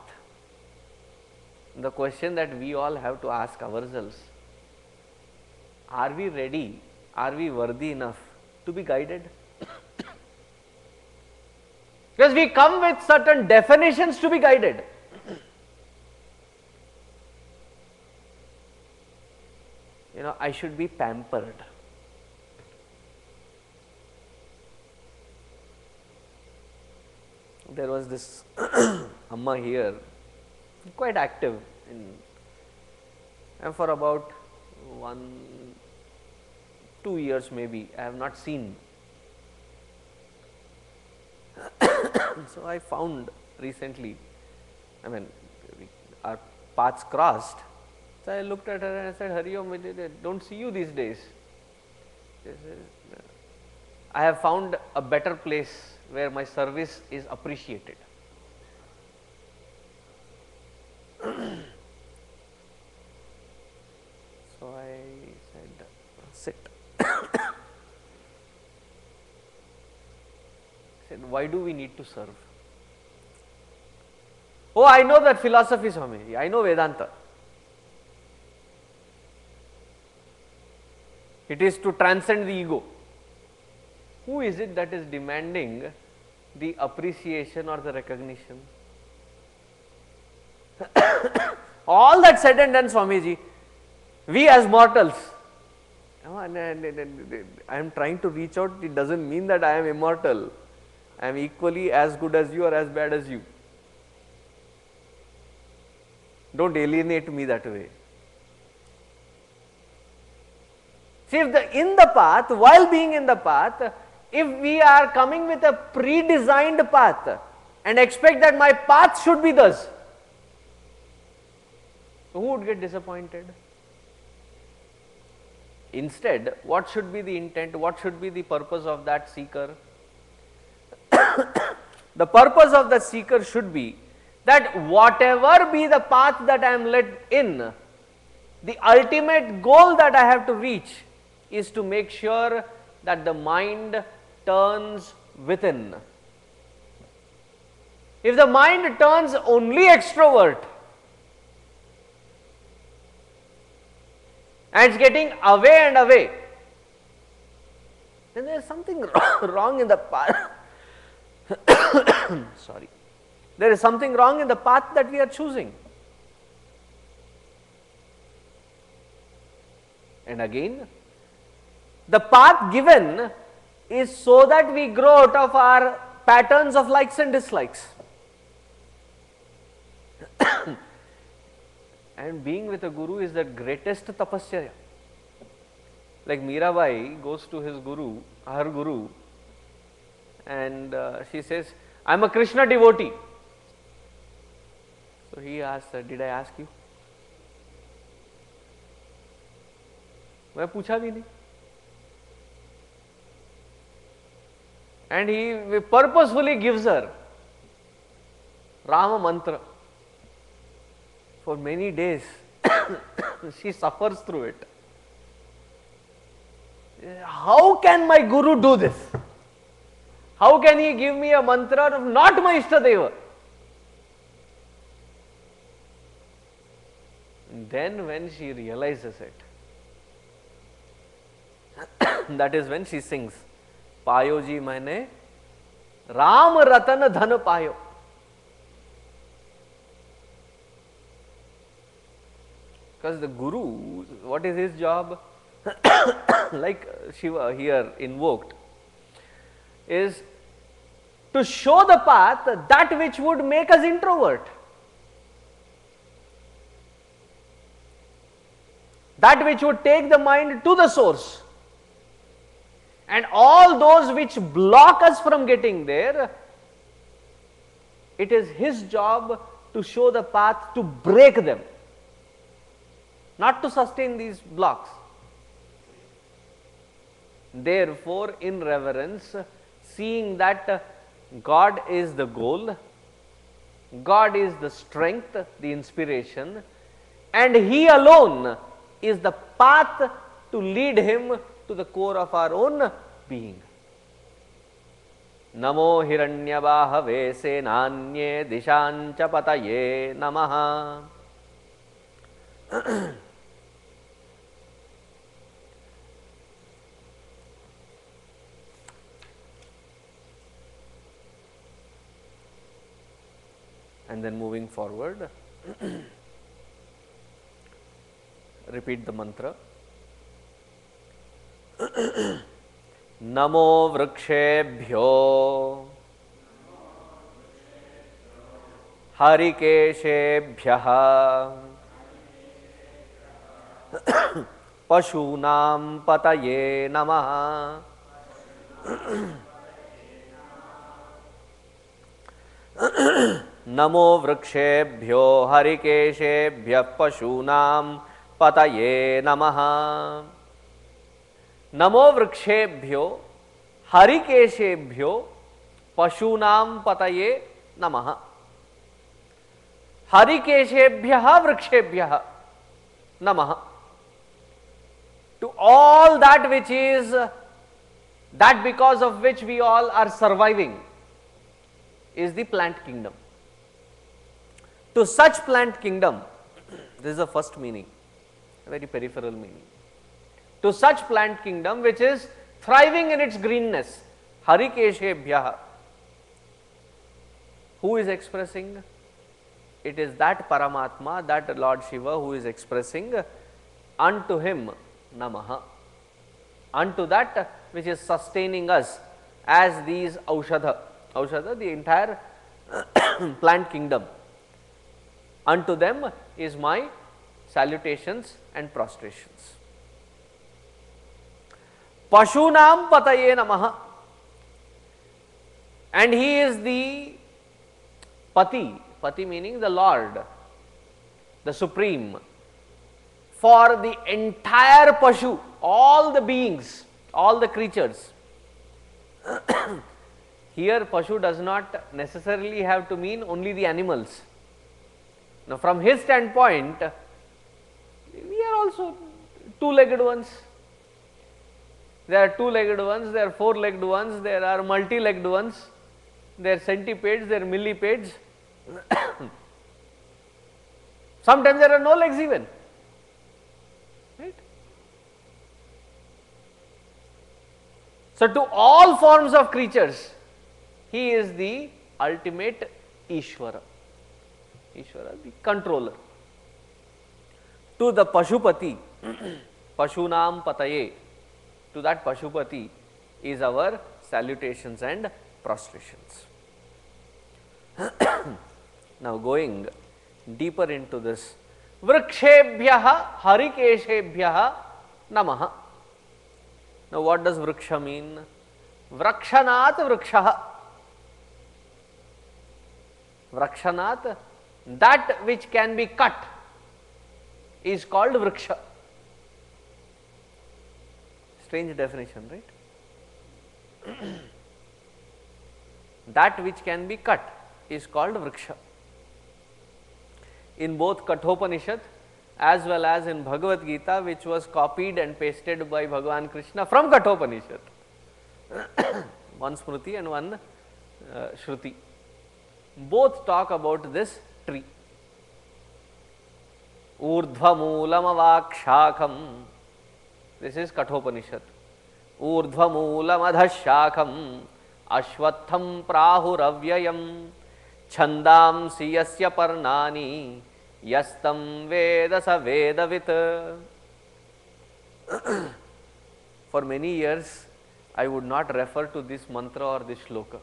The question that we all have to ask ourselves, are we ready? Are we worthy enough to be guided? Because we come with certain definitions to be guided. I should be pampered. There was this Amma here, quite active and for about 2 years maybe, I have not seen. So I found recently, our paths crossed. So I looked at her and I said, Hari Om, I don't see you these days. I have found a better place where my service is appreciated. So I said, sit. Said, why do we need to serve? Oh, I know that philosophy, Swami. I know Vedanta. It is to transcend the ego. Who is it that is demanding the appreciation or the recognition? All that said and done, Swamiji, we as mortals, I am trying to reach out, it doesn't mean that I am immortal. I am equally as good as you or as bad as you. Don't alienate me that way. See, if in the path, while being in the path, if we are coming with a pre-designed path and expect that my path should be thus, who would get disappointed? Instead, what should be the intent? What should be the purpose of that seeker? The purpose of the seeker should be that whatever be the path that I am led in, the ultimate goal that I have to reach is to make sure that the mind turns within. If the mind turns only extrovert and it's getting away and away, then there is something wrong in the path. Sorry. There is something wrong in the path that we are choosing. And again, the path given is so that we grow out of our patterns of likes and dislikes. And being with a guru is the greatest tapasya. Like Mirabai goes to his guru, her guru, and she says, I am a Krishna devotee. So he asked her, did I ask you? मैं पूछा भी नहीं. And he purposefully gives her Rama mantra. For many days she suffers through it. How can my guru do this? How can he give me a mantra of not my Ishtadeva? Then when she realizes it, that is when she sings, Payo ji maine Ram Ratan Dhan Payo. Because the guru, what is his job? Like Shiva here invoked, is to show the path that which would make us introvert. That which would take the mind to the source. And all those which block us from getting there, it is his job to show the path to break them, not to sustain these blocks. Therefore, in reverence, seeing that God is the goal, God is the strength, the inspiration, and He alone is the path to lead him to the core of our own being. Namo Hiranyabahave Senanye Dishancha Pataye Namaha. And then moving forward, repeat the mantra. Namo Vrukshebhyo Harikeshebhyaha Pashunam Pataye Namaha. Namo Vrukshebhyo Harikeshebhya Pashunam Pataye Namaha. Namo Vrukshebhyo Harikeshebhyo Pashunam Pataye Namaha. Harikeshebhyaha Vrukshebhyaha Namaha. To all that which is, that because of which we all are surviving, is the plant kingdom. To such plant kingdom, this is the first meaning, a very peripheral meaning. To such plant kingdom which is thriving in its greenness, Harikeshebhyaha. Who is expressing? It is that Paramatma, that Lord Shiva who is expressing, unto him Namaha. Unto that which is sustaining us as these Aushadha. Aushadha, the entire plant kingdom. Unto them is my salutations and prostrations. Pashunam Pataye Namaha. And he is the Pati, Pati meaning the Lord, the Supreme, for the entire Pashu, all the beings, all the creatures. Here Pashu does not necessarily have to mean only the animals. Now from his standpoint, we are also two-legged ones. There are two-legged ones, there are four-legged ones, there are multi-legged ones, there are centipedes, there are millipeds. Sometimes there are no legs even. Right? So, to all forms of creatures, he is the ultimate Ishvara, the controller. To the Pashupati, Pashunam Pataye, to that Pashupati is our salutations and prostrations. Now, going deeper into this, Vrikshebhyaha Harikeshebhyaha Namaha. Now, what does Vriksha mean? Vrakshanat Vrikshaha. Vrakshanat, that which can be cut, is called Vriksha. Strange definition, right? That which can be cut is called Vriksha. In both Kathopanishad as well as in Bhagavad Gita, which was copied and pasted by Bhagavan Krishna from Kathopanishad, one Smriti and one Shruti, both talk about this tree. Urdhva moolam avakshakam, this is Kathopanishad. Urdhva moolam adhashakham ashwatham prahuravyayam chandamsi yasya parnani yastam veda sa vedavit. For many years, I would not refer to this mantra or this shloka.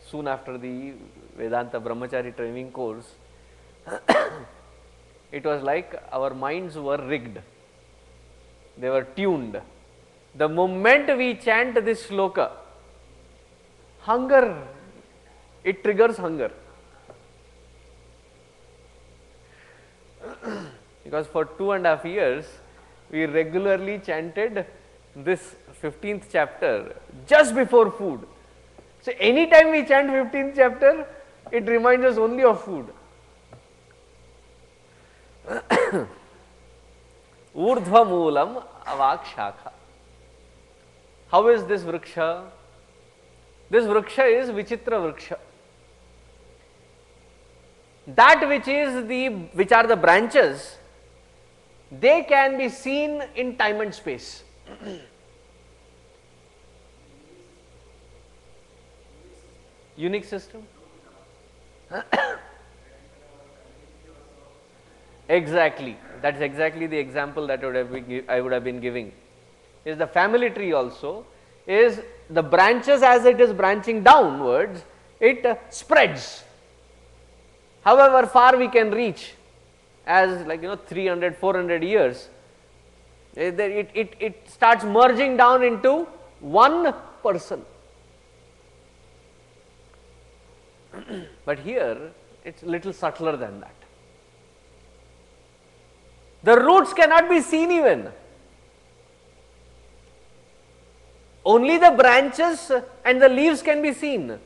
Soon after the Vedanta Brahmachari training course, it was like our minds were rigged. They were tuned. The moment we chant this shloka, hunger, it triggers hunger. Because for 2.5 years, we regularly chanted this 15th chapter just before food. So, anytime we chant 15th chapter, it reminds us only of food. Urdhva moolam avakshakha. How is this vriksha? This vriksha is Vichitra vriksha. That which are the branches, they can be seen in time and space. Unique system? Exactly. That's exactly the example that I would have been giving. Is the family tree also, is the branches as it is branching downwards, it spreads. However far we can reach, as 300, 400 years, it starts merging down into one person. But here, it's little subtler than that. The roots cannot be seen even. Only the branches and the leaves can be seen.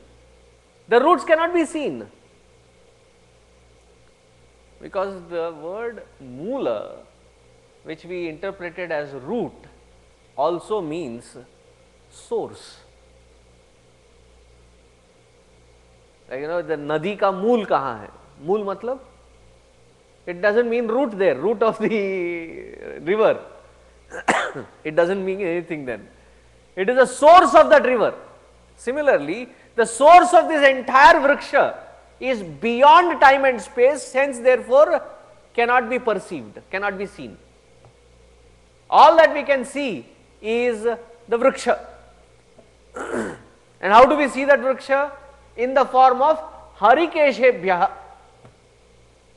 The roots cannot be seen. Because the word moola, which we interpreted as root, also means source. Like the nadi ka mool kahan hai? Mool matlab? It doesn't mean root there, root of the river. It doesn't mean anything then. It is the source of that river. Similarly, the source of this entire vriksha is beyond time and space, hence therefore cannot be perceived, cannot be seen. All that we can see is the vriksha. And how do we see that vriksha? In the form of harikeshebhyaha.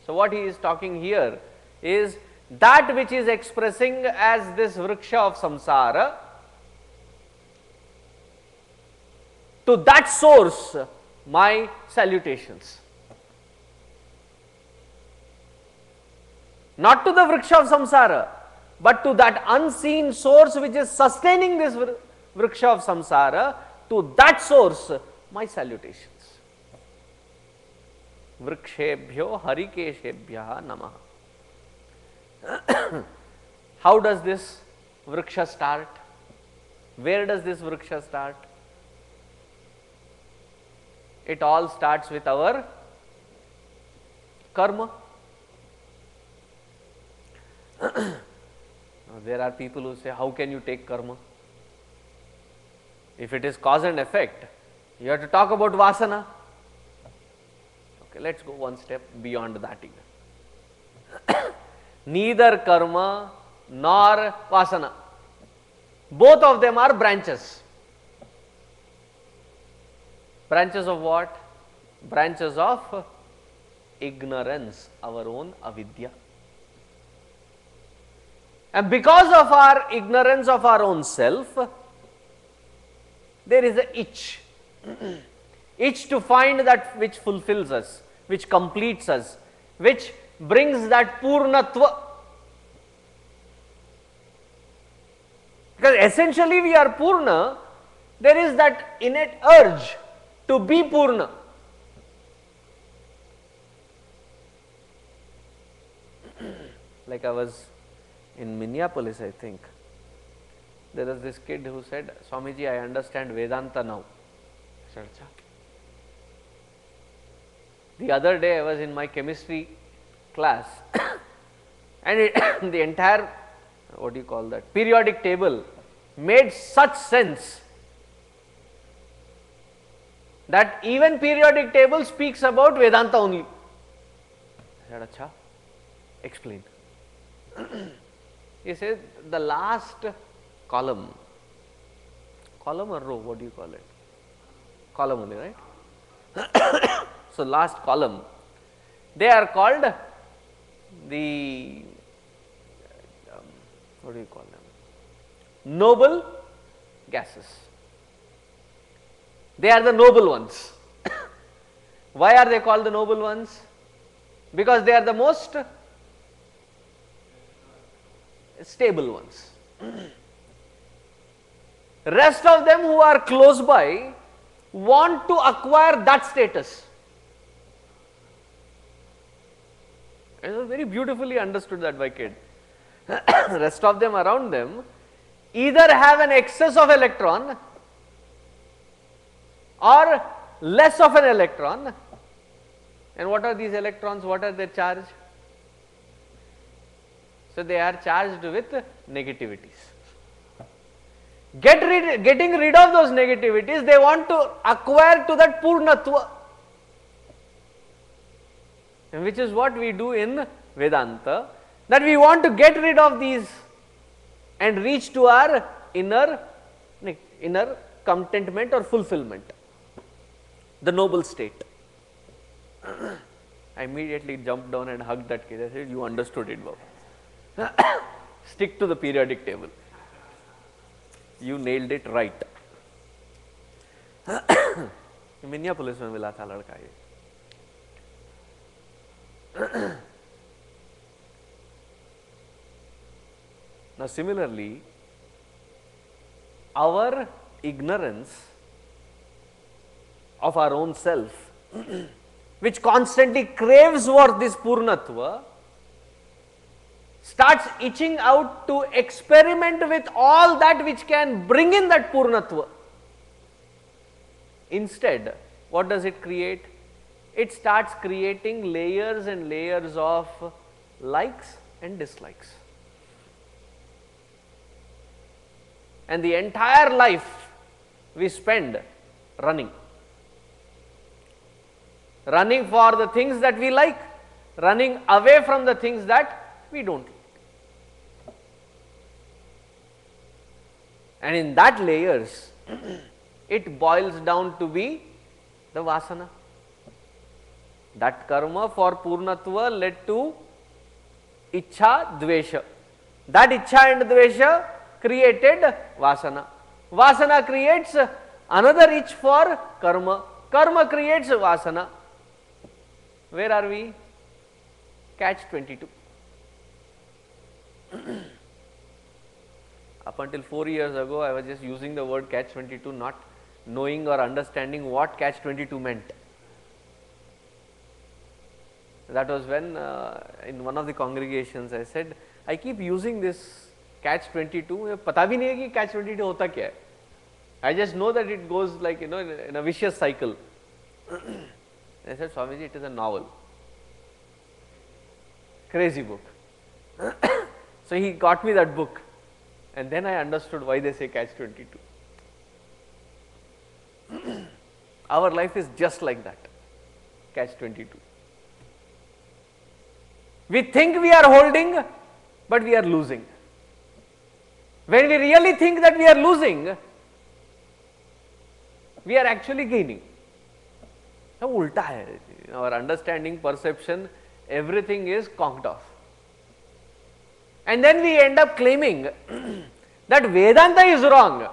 So, what he is talking here is that which is expressing as this vriksha of samsara, to that source my salutations. Not to the vriksha of samsara, but to that unseen source which is sustaining this vriksha of samsara, to that source my salutations. Vrikshebhyo harikeshebhyaha namaha. How does this vriksha start? Where does this vriksha start? It all starts with our karma. There are people who say, how can you take karma? If it is cause and effect, you have to talk about vasana. Okay, let us go one step beyond that even. Neither karma nor vasana. Both of them are branches. Branches of what? Branches of ignorance, our own avidya. And because of our ignorance of our own self, there is an itch. Itch to find that which fulfills us, which completes us, which brings that purnatva. Because essentially we are purna, there is that innate urge to be purna. Like I was in Minneapolis, I think, there was this kid who said, Swamiji, I understand Vedanta now. I said, Achha. The other day I was in my chemistry class and the entire, what do you call that, periodic table made such sense that even periodic table speaks about Vedanta only. I said, Achha, explain. He said the last column or row, what do you call it? Column only, right? So, last column, they are called the, what do you call them? Noble gases. They are the noble ones. Why are they called the noble ones? Because they are the most stable ones. Rest of them who are close by want to acquire that status. It was very beautifully understood that by kid. Rest of them around them either have an excess of electron or less of an electron. And what are these electrons? What are their charge? So, they are charged with negativities. Getting rid of those negativities, they want to acquire to that purnatva, which is what we do in Vedanta, that we want to get rid of these and reach to our inner contentment or fulfillment, the noble state. I immediately jumped down and hugged that kid. I said, you understood it, Baba. Stick to the periodic table. You nailed it right. Minneapolis में मिला था लड़का ये. Now similarly, our ignorance of our own self, which constantly craves for this purnatva, starts itching out to experiment with all that which can bring in that purnatva. Instead, what does it create? It starts creating layers and layers of likes and dislikes. And the entire life we spend running. Running for the things that we like, running away from the things that we don't like. And in that layers, it boils down to be the vasana. That karma for purnatva led to ichha, dvesha. That ichha and dvesha created vasana. Vasana creates another itch for karma. Karma creates vasana. Where are we? Catch 22. Up until 4 years ago, I was just using the word catch 22, not knowing or understanding what catch 22 meant. That was when in one of the congregations I said, I keep using this catch 22, मुझे पता भी नहीं है कि catch 22 होता क्या है. I just know that it goes like, you know, in a vicious cycle. I said, Swamiji, it is a novel. Crazy book. So he got me that book, and then I understood why they say catch 22. Our life is just like that, catch 22. We think we are holding, but we are losing. When we really think that we are losing, we are actually gaining. So, ulta hai. Our understanding, perception, everything is conked off. And then we end up claiming that Vedanta is wrong,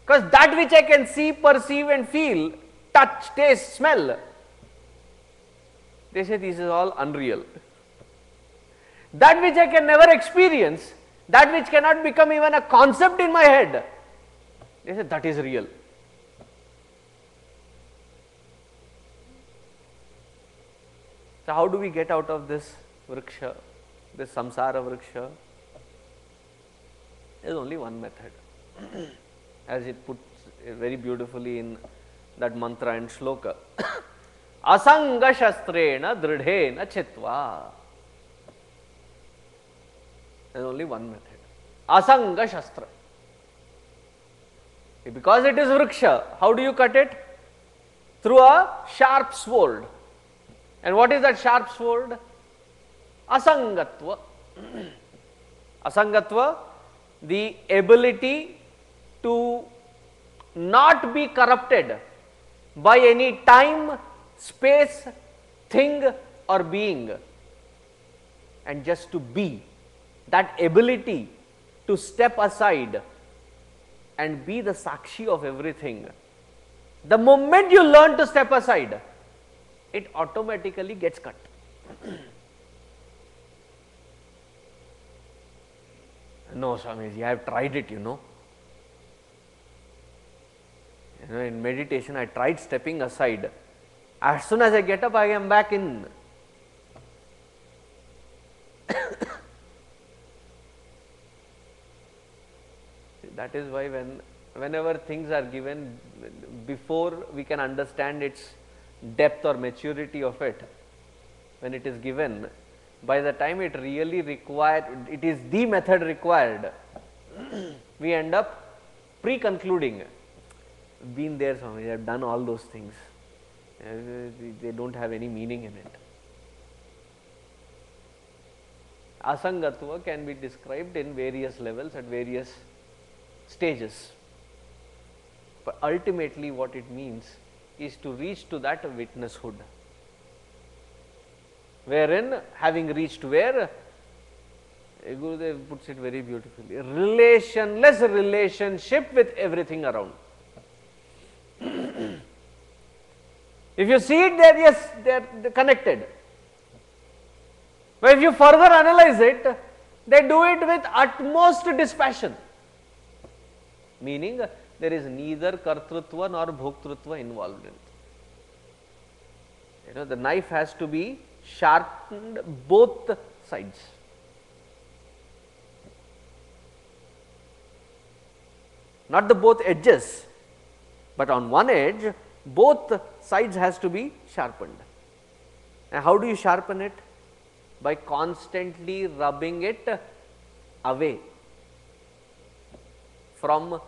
because that which I can see, perceive and feel, touch, taste, smell, they say this is all unreal. That which I can never experience, that which cannot become even a concept in my head, they say that is real. So, how do we get out of this vriksha, this samsara vriksha? There is only one method, as it puts very beautifully in that mantra and shloka. Asanga shastrena dridhena chitva. There is only one method. Asanga shastra. Because it is vriksha, how do you cut it? Through a sharp sword. And what is that sharp sword? Asangatva. Asangatva, the ability to not be corrupted by any time, space, thing or being, and just to be. That ability to step aside and be the sakshi of everything. The moment you learn to step aside, it automatically gets cut. No, Swamiji, I have tried it, you know. In meditation, I tried stepping aside. As soon as I get up, I am back in. That is why whenever things are given, before we can understand its depth or maturity of it, when it is given, by the time it really required, it is the method required, we end up pre-concluding. Been there, Swami, I have done all those things. They don't have any meaning in it. Asangatva can be described in various levels at various stages. But ultimately what it means is to reach to that witnesshood, wherein having reached where, Gurudev puts it very beautifully, relationless relationship with everything around. If you see it there, yes, they are connected. But if you further analyze it, they do it with utmost dispassion. Meaning, there is neither kartrutva nor bhoktrutva involved in it. You know, the knife has to be sharpened both sides. Not the both edges, but on one edge, both sides has to be sharpened. And how do you sharpen it? By constantly rubbing it away from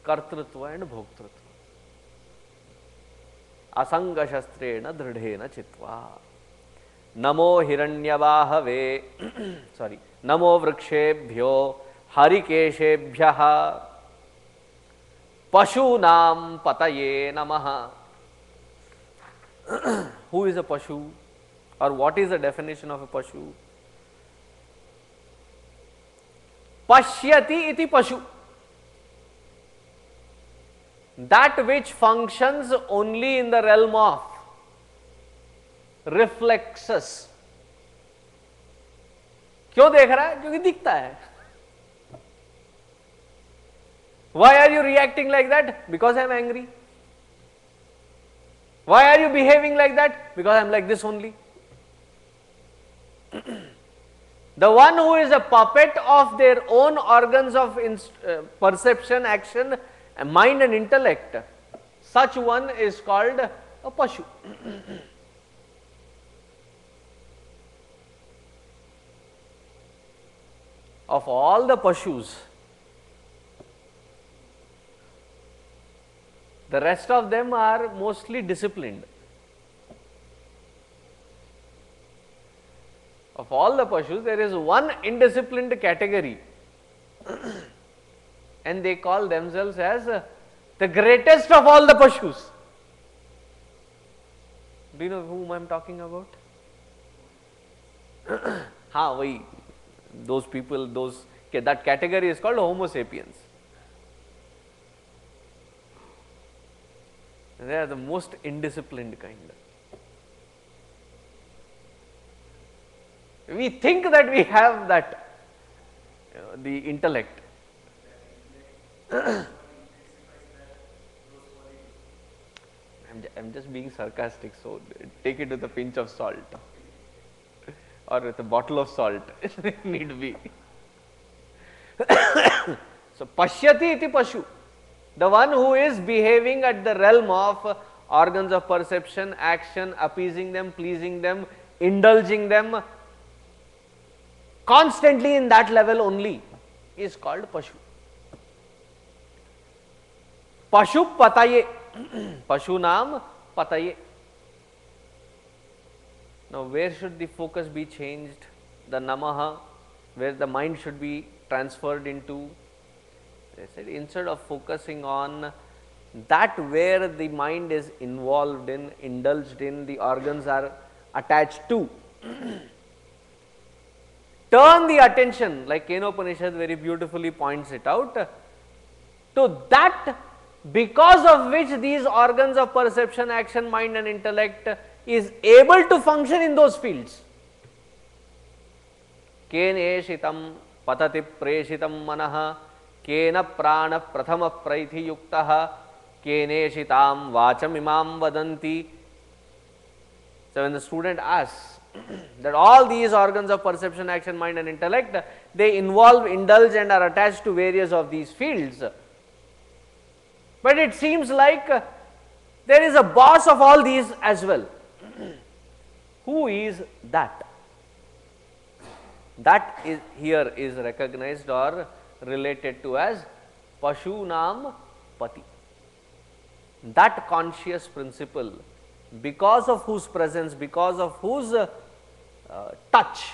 kartrutva and bhoktrutva. Asanga shastrena dridhena chitva. Namo hiranyavahave sorry, namo vrikshebhyo harikeshebhyaha pashunam pataye namaha. Who is a pashu, or what is the definition of a pashu? Pashyati iti pashu. That which functions only in the realm of reflexes. क्यों देख रहा है? क्योंकि दिखता है. Why are you reacting like that? Because I am angry. Why are you behaving like that? Because I am like this only. The one who is a puppet of their own organs of perception, action, mind and intellect, such one is called a pashu. Of all the pashus, The rest of them are mostly disciplined. Of all the Pashus, there is one indisciplined category and they call themselves as the greatest of all the Pashus. Do you know whom I am talking about? Those people, that category is called Homo sapiens. They are the most indisciplined kind. We think that we have that, the intellect. I'm just being sarcastic, so take it with a pinch of salt or with a bottle of salt if need be. So, pashyati iti pashu, the one who is behaving at the realm of organs of perception, action, appeasing them, pleasing them, indulging them, constantly in that level only, is called pashu. Pashu pataye, Pashunam pataye. Now, where should the focus be changed? The namaha, where the mind should be transferred into. They said instead of focusing on that where the mind is involved in, indulged in, the organs are attached to, turn the attention, like Kenopanishad very beautifully points it out, to that because of which these organs of perception, action, mind and intellect is able to function in those fields. Keneshitam patati preshitam manaha kena prana prathama praithi yuktaha keneshitam vacham imam vadanti. So, when the student asks that all these organs of perception, action, mind and intellect, they involve, indulge and are attached to various of these fields. But it seems like there is a boss of all these as well. Who is that? That is here is recognized or related to as Pashunam Pati. That conscious principle, because of whose presence, because of whose touch,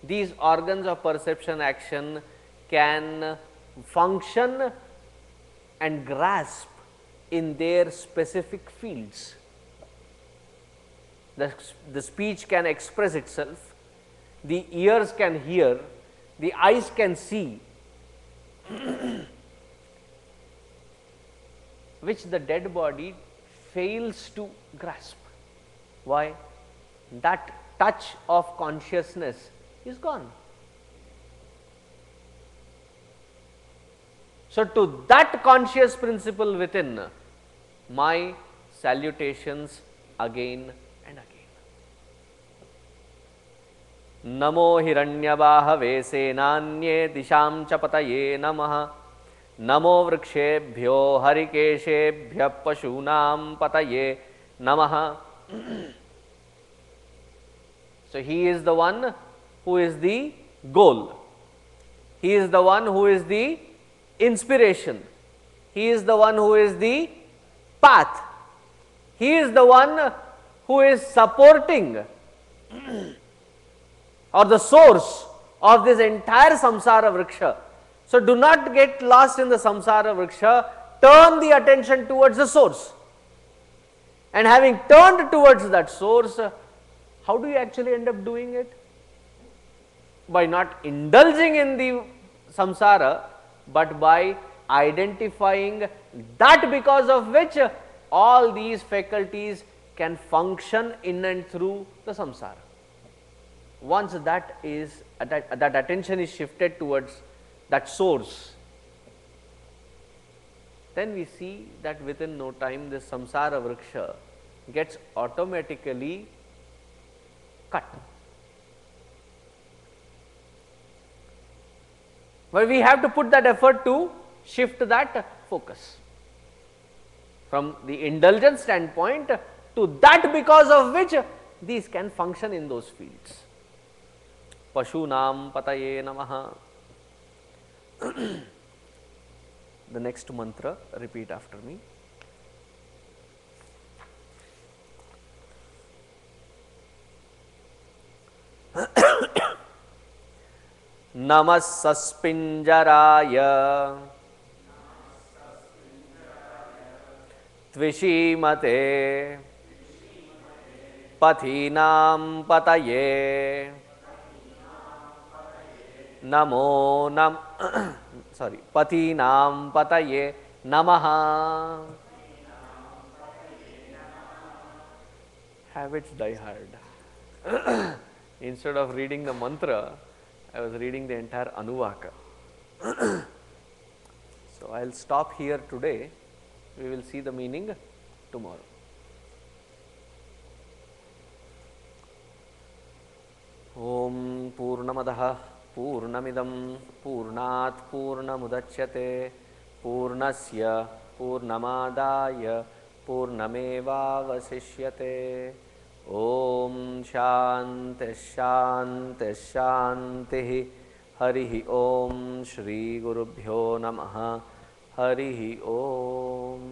these organs of perception, action can function and grasp in their specific fields. The speech can express itself, the ears can hear, the eyes can see, which the dead body fails to grasp. Why? That touch of consciousness is gone. So, to that conscious principle within, my salutations again and again. Namo hiranyabahave senanye disham chapataye namaha. Namo vrikshebhyo harikeshebhya pashunam pataye namaha. So, he is the one who is the goal. He is the one who is the inspiration. He is the one who is the path. He is the one who is supporting or the source of this entire samsara vriksha. So, do not get lost in the samsara vriksha, turn the attention towards the source. And having turned towards that source, how do you actually end up doing it? By not indulging in the samsara, but by identifying that because of which all these faculties can function in and through the samsara. Once that attention is shifted towards that source, then we see that within no time this samsara vriksha gets automatically cut. But we have to put that effort to shift that focus from the indulgence standpoint to that because of which these can function in those fields. Pashunam pataye namaha. The next mantra, repeat after me. नमः सस्पिञ्जराय त्विषीमते पथीनां पतये नमो नम पथीनां पतये नमः. Habits die hard. Instead of reading the mantra, I was reading the entire Anuvaka. So I will stop here today. We will see the meaning tomorrow. Om Purnamadaha Purnamidam Purnat Purnamudachyate Purnasya Purnamadaya Purnameva Vasishyate. Om Shanti Shanti Shanti. Harihi Om. Shri Gurubhyo Namaha. Harihi Om.